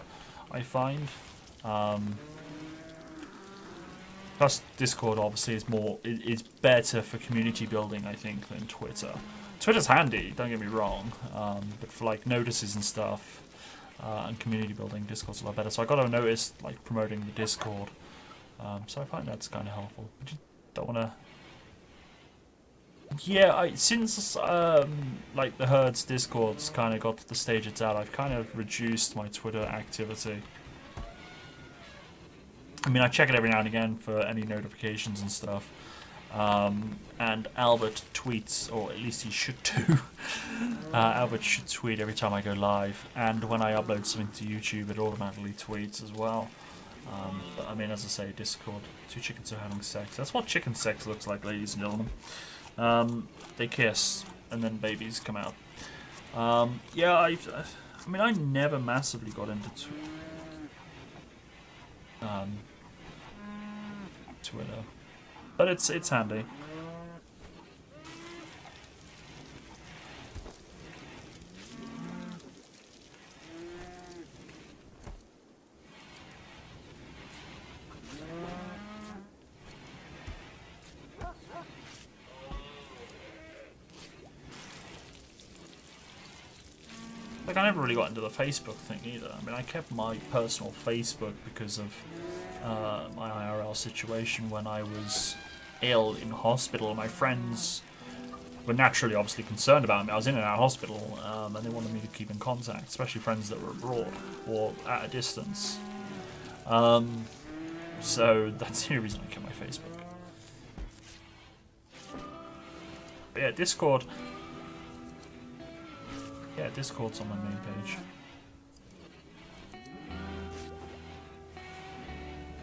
I find. Plus, Discord obviously is better for community building, I think, than Twitter. Twitter's handy, don't get me wrong, but for like notices and stuff and community building, Discord's a lot better. So I got a notice like promoting the Discord, so I find that's kind of helpful. But you don't want to. Yeah, since like the Herd's Discord's kind of got to the stage it's at, I've kind of reduced my Twitter activity. I mean, I check it every now and again for any notifications and stuff. And Albert tweets, or at least he should do. Albert should tweet every time I go live. And when I upload something to YouTube, it automatically tweets as well. But I mean, as I say, Discord, two chickens are having sex. That's what chicken sex looks like, ladies and gentlemen. They kiss, and then babies come out. Yeah, I mean, I never massively got into Twitter, but it's handy. Like, I never really got into the Facebook thing either. I mean, I kept my personal Facebook because of my IRL situation when I was ill in hospital. My friends were naturally obviously concerned about me. I was in and out of hospital, and they wanted me to keep in contact, especially friends that were abroad or at a distance. So that's the only reason I kept my Facebook. But yeah, Discord. Yeah, Discord's on my main page.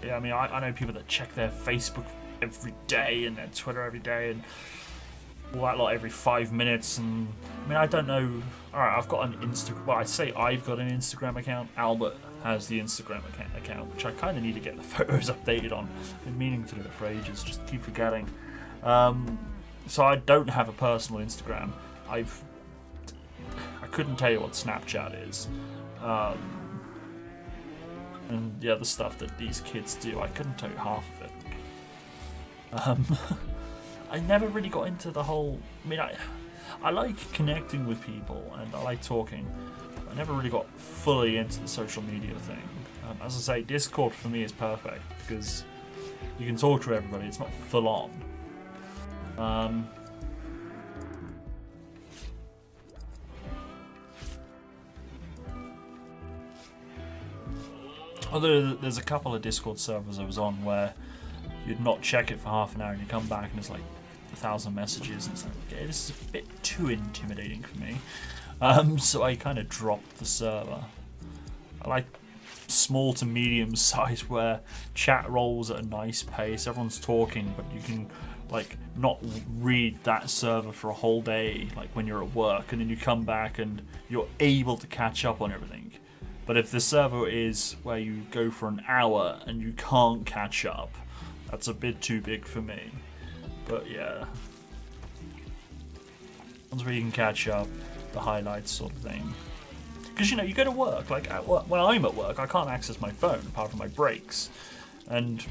Yeah, I mean, I know people that check their Facebook every day and their Twitter every day and all that lot every 5 minutes. And I mean, I don't know. Alright, I've got an Instagram. Well, I say I've got an Instagram account. Albert has the Instagram account, which I kind of need to get the photos updated on. I've been meaning to do it for ages, just keep forgetting. So I don't have a personal Instagram. I couldn't tell you what Snapchat is. And the other stuff that these kids do, I couldn't tell you half of it. I never really got into the whole. I mean, I like connecting with people and I like talking. I never really got fully into the social media thing. As I say, Discord for me is perfect because you can talk to everybody. It's not full on. Although there's a couple of Discord servers I was on where you'd not check it for half an hour and you come back and it's like 1,000 messages and it's like, okay, this is a bit too intimidating for me. So I kind of dropped the server. I like small to medium size where chat rolls at a nice pace, everyone's talking, but you can like not read that server for a whole day, like when you're at work, and then you come back and you're able to catch up on everything. But if the server is where you go for an hour and you can't catch up, that's a bit too big for me. But yeah, ones where you can catch up, the highlights sort of thing. Because you know, you go to work, like at work, when I'm at work, I can't access my phone apart from my breaks. And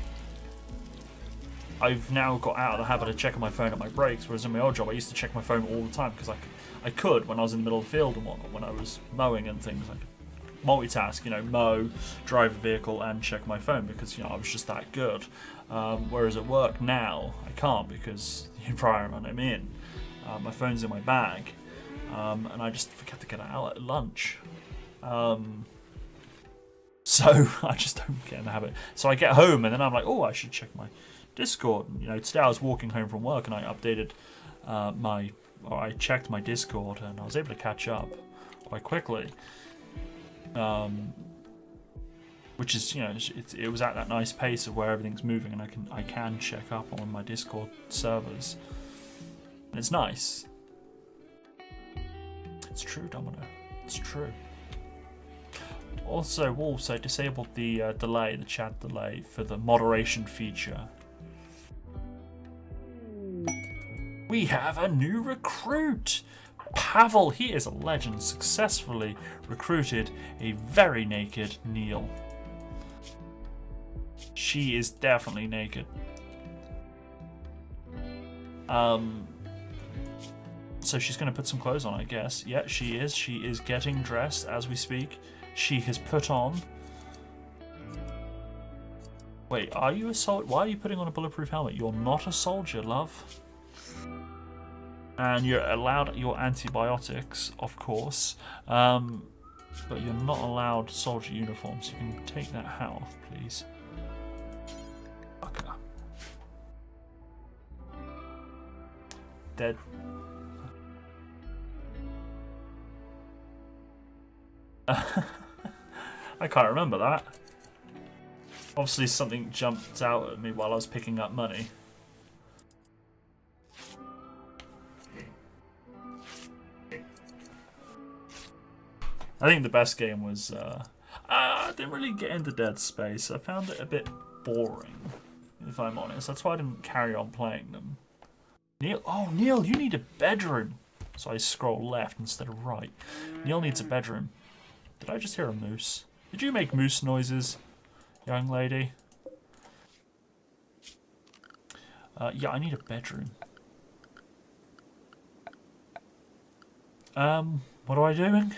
I've now got out of the habit of checking my phone at my breaks, whereas in my old job I used to check my phone all the time because I could when I was in the middle of the field and whatnot, when I was mowing and things. I could multitask, you know, mow, drive a vehicle and check my phone because, you know, I was just that good. Whereas at work now I can't because the environment I'm in, my phone's in my bag, and I just forget to get it out at lunch. So I just don't get in the habit. So I get home and then I'm like, oh, I should check my Discord. You know, today I was walking home from work and I updated I checked my Discord and I was able to catch up quite quickly. Which is, you know, it was at that nice pace of where everything's moving and I can check up on my Discord servers. And it's nice. It's true, Domino. It's true. Also, Wolves, I disabled the the chat delay for the moderation feature. We have a new recruit! Pavel, he is a legend, successfully recruited a very naked Neil. She is definitely naked. So she's going to put some clothes on, I guess. Yeah, she is. She is getting dressed as we speak. She has put on... Wait, are you a soldier? Why are you putting on a bulletproof helmet? You're not a soldier, love. And you're allowed your antibiotics, of course. But you're not allowed soldier uniforms. You can take that hat off, please. Okay. Dead. I can't remember that. Obviously something jumped out at me while I was picking up money. I think the best game was... I didn't really get into Dead Space. I found it a bit boring, if I'm honest. That's why I didn't carry on playing them. Neil, oh, Neil, you need a bedroom. So I scroll left instead of right. Neil needs a bedroom. Did I just hear a moose? Did you make moose noises, young lady? Yeah, I need a bedroom. What am I doing?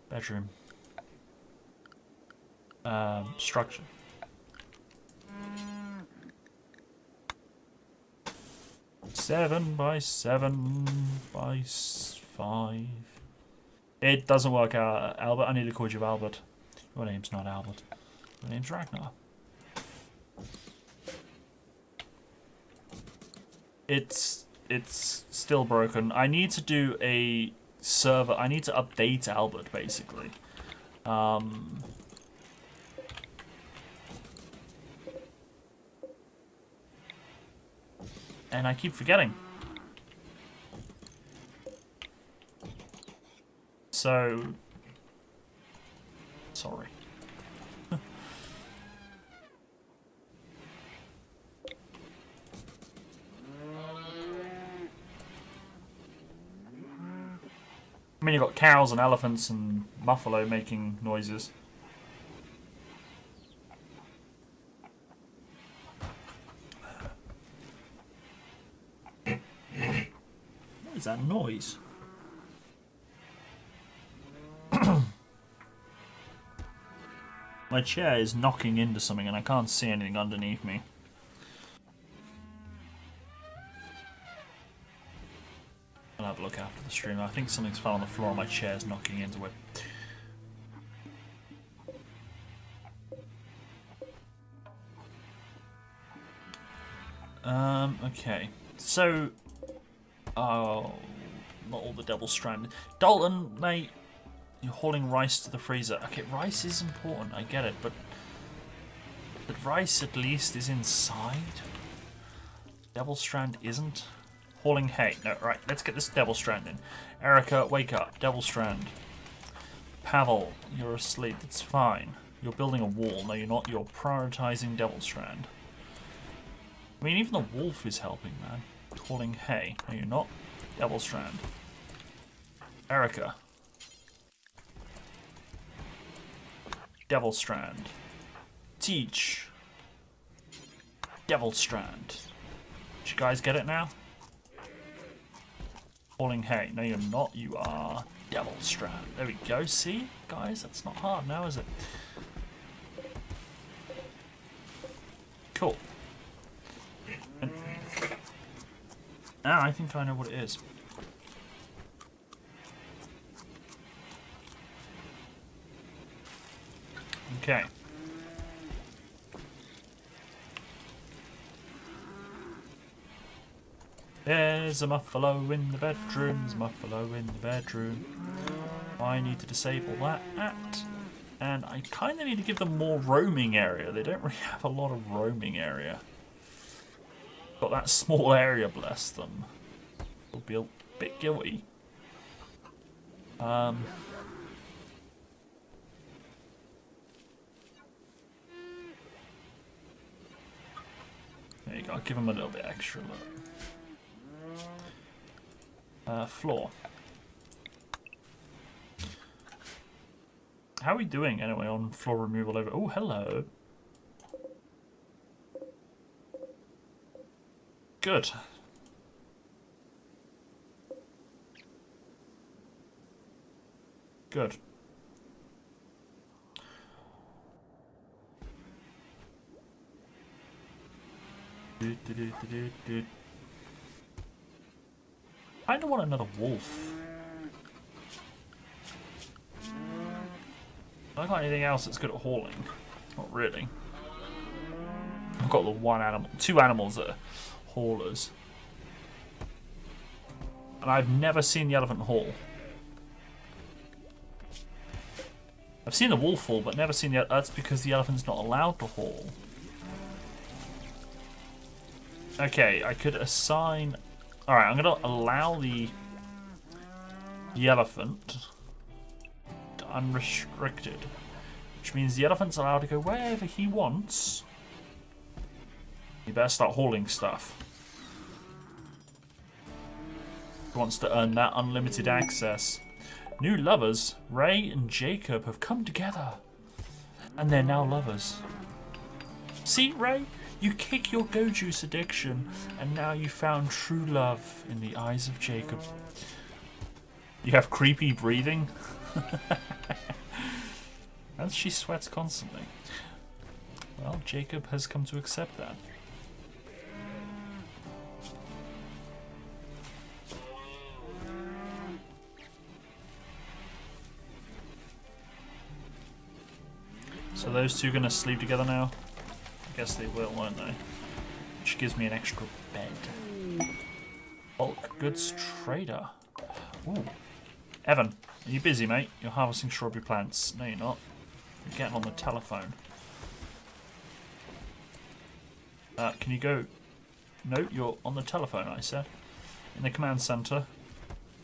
Bedroom. Structure. Seven by 5. It doesn't work out, Albert. I need to call you Albert. Your name's not Albert. Your name's Ragnar. It's still broken. I need to do a server. I need to update Albert, basically. And I keep forgetting. So... Sorry. I mean, you've got cows and elephants and buffalo making noises. What is that noise? My chair is knocking into something and I can't see anything underneath me. I'll have a look after the stream. I think something's fell on the floor and my chair's knocking into it. Okay. So... Oh... Not all the double strand. Dalton, mate! You're hauling rice to the freezer. Okay, rice is important, I get it, but rice at least is inside. Devil strand isn't. Hauling hay. No, right, let's get this devil strand in. Erica, wake up. Devil strand. Pavel, you're asleep. It's fine. You're building a wall. No, you're not. You're prioritizing devil strand. I mean, even the wolf is helping, man. Hauling hay. No, you're not. Devil strand. Erica. Devil strand. Teach. Devil strand. Did you guys get it now? Falling hay. No, you're not. You are Devil Strap. There we go. See, guys, that's not hard now, is it? Cool. And now I think I know what it is. Okay. There's a muffalo in the bedroom, there's a muffalo in the bedroom. I need to disable that. And I kind of need to give them more roaming area. They don't really have a lot of roaming area. Got that small area, bless them. Will be a bit guilty. There you go, I'll give them a little bit extra look. Floor. How are we doing anyway on floor removal over? Oh, hello. Good. Good. I don't want another wolf. I don't got anything else that's good at hauling. Not really. I've got the one animal, two animals that are haulers. And I've never seen the elephant haul. I've seen the wolf haul, but never seen the... That's because the elephant's not allowed to haul. Okay, I could assign... Alright, I'm going to allow the elephant to unrestricted. Which means the elephant's allowed to go wherever he wants. You better start hauling stuff. He wants to earn that unlimited access. New lovers, Ray and Jacob, have come together. And they're now lovers. See, Ray? You kick your go-juice addiction, and now you found true love in the eyes of Jacob. You have creepy breathing? As she sweats constantly. Well, Jacob has come to accept that. So those two gonna sleep together now? I guess they will, won't they? Which gives me an extra bed. Bulk goods trader. Ooh. Evan, are you busy, mate? You're harvesting strawberry plants. No, you're not. You're getting on the telephone. Can you go? No, you're on the telephone, I said. In the command center.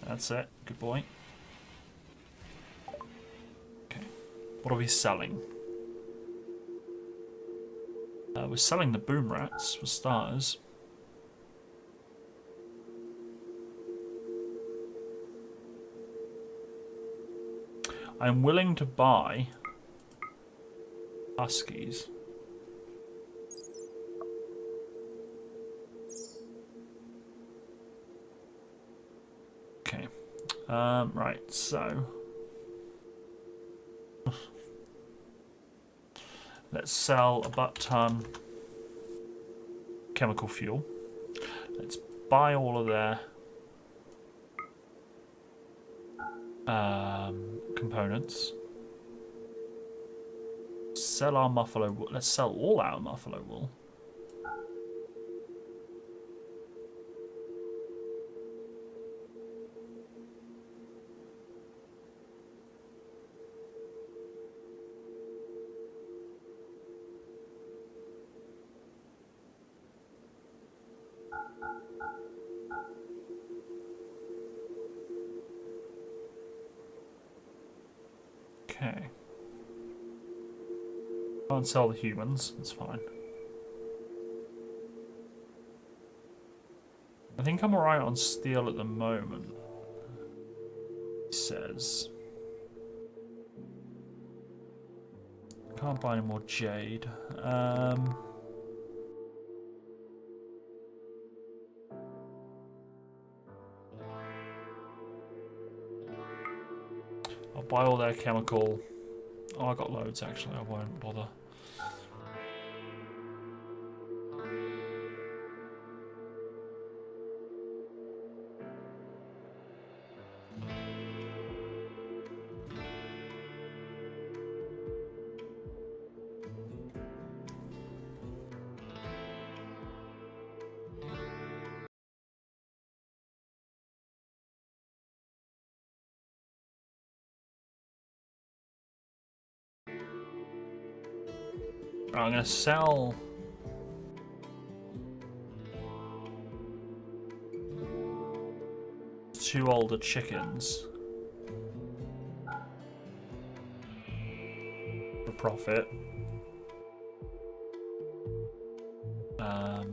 That's it. Good boy. Okay. What are we selling? We're selling the boom rats for starters. I'm willing to buy huskies. Okay. Right, so let's sell a butt-ton chemical fuel. Let's buy all of their components. Sell our muffalo wool. Let's sell all our muffalo wool. Okay. Can't sell the humans, that's fine. I think I'm alright on steel at the moment. He says. Can't buy any more jade. I'll buy all their chemical. Oh, I got loads actually, I won't bother. I'm going to sell 2 older chickens for profit. I'll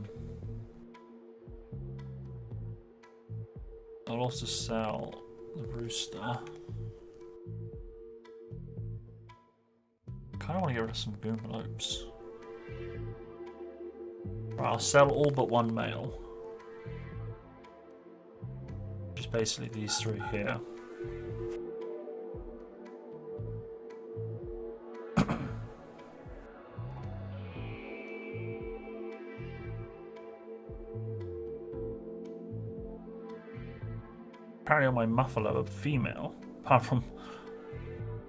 also sell the rooster. Kind of want to get rid of some goomalopes. Right, I'll sell all but 1 male. Just basically these 3 here. Apparently all my muffalo are female, apart from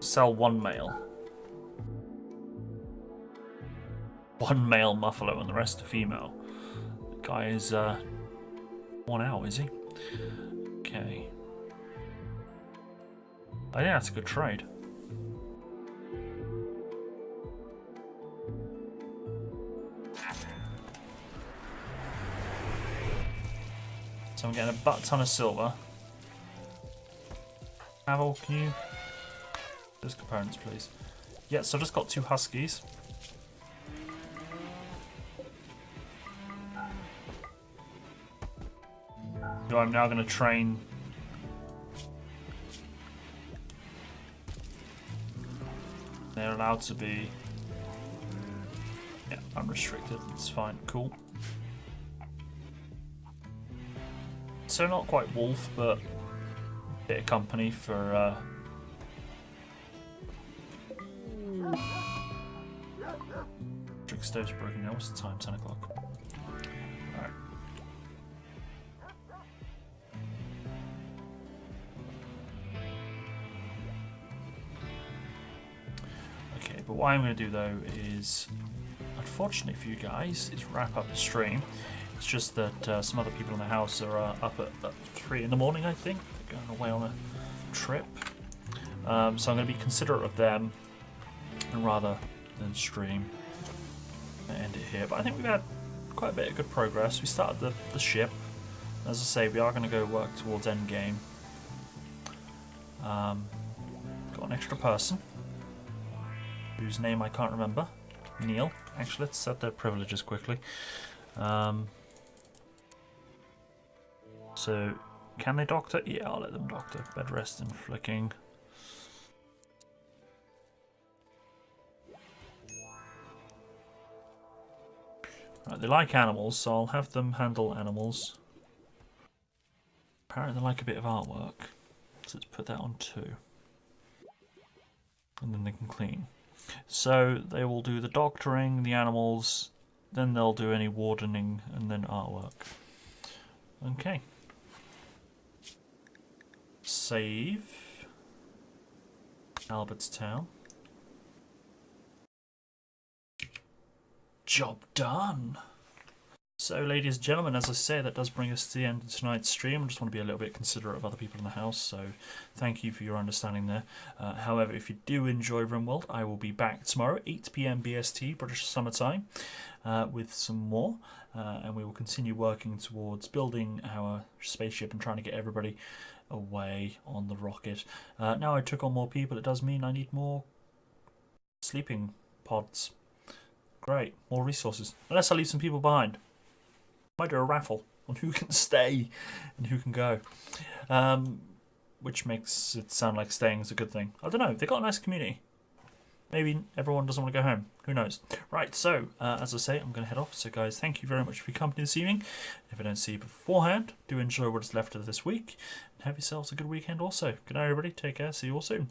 sell 1 male. 1 male muffalo and the rest are female. The guy is 1 out, is he? Okay. I think that's a good trade. So I'm getting a butt ton of silver. Travel, can you? Those components, please. Yeah, so I've just got 2 huskies. So I'm now going to train. They're allowed to be. Yeah, unrestricted. It's fine. Cool. So not quite wolf, but a bit of company for. Electric stove's broken now. What's the time? 10 o'clock. Alright. Okay, but what I'm going to do though is, unfortunately for you guys, is wrap up the stream. It's just that some other people in the house are up at 3 in the morning, I think. They're going away on a trip. So I'm going to be considerate of them, and rather than stream and end it here. But I think we've had quite a bit of good progress. We started the ship. As I say, we are going to go work towards endgame. Got an extra person whose name I can't remember. Neil. Actually, let's set their privileges quickly. So, can they doctor? Yeah, I'll let them doctor. Bed rest and flicking. Right, they like animals, so I'll have them handle animals. Apparently they like a bit of artwork, so let's put that on 2. And then they can clean. So they will do the doctoring, the animals, then they'll do any wardening, and then artwork. Okay. Save. Albertstown. Job done. So, ladies and gentlemen, as I say, that does bring us to the end of tonight's stream. I just want to be a little bit considerate of other people in the house, so thank you for your understanding there. However, if you do enjoy RimWorld, I will be back tomorrow, 8 PM BST, British Summer Time, with some more, and we will continue working towards building our spaceship and trying to get everybody away on the rocket. Now I took on more people, it does mean I need more sleeping pods. Great, more resources. Unless I leave some people behind. Might do a raffle on who can stay and who can go. Which makes it sound like staying is a good thing. I don't know, they've got a nice community. Maybe everyone doesn't want to go home. Who knows? Right, so, as I say, I'm going to head off. So, guys, thank you very much for your company this evening. If I don't see you beforehand, do enjoy what is left of this week. And have yourselves a good weekend also. Good night, everybody. Take care. See you all soon.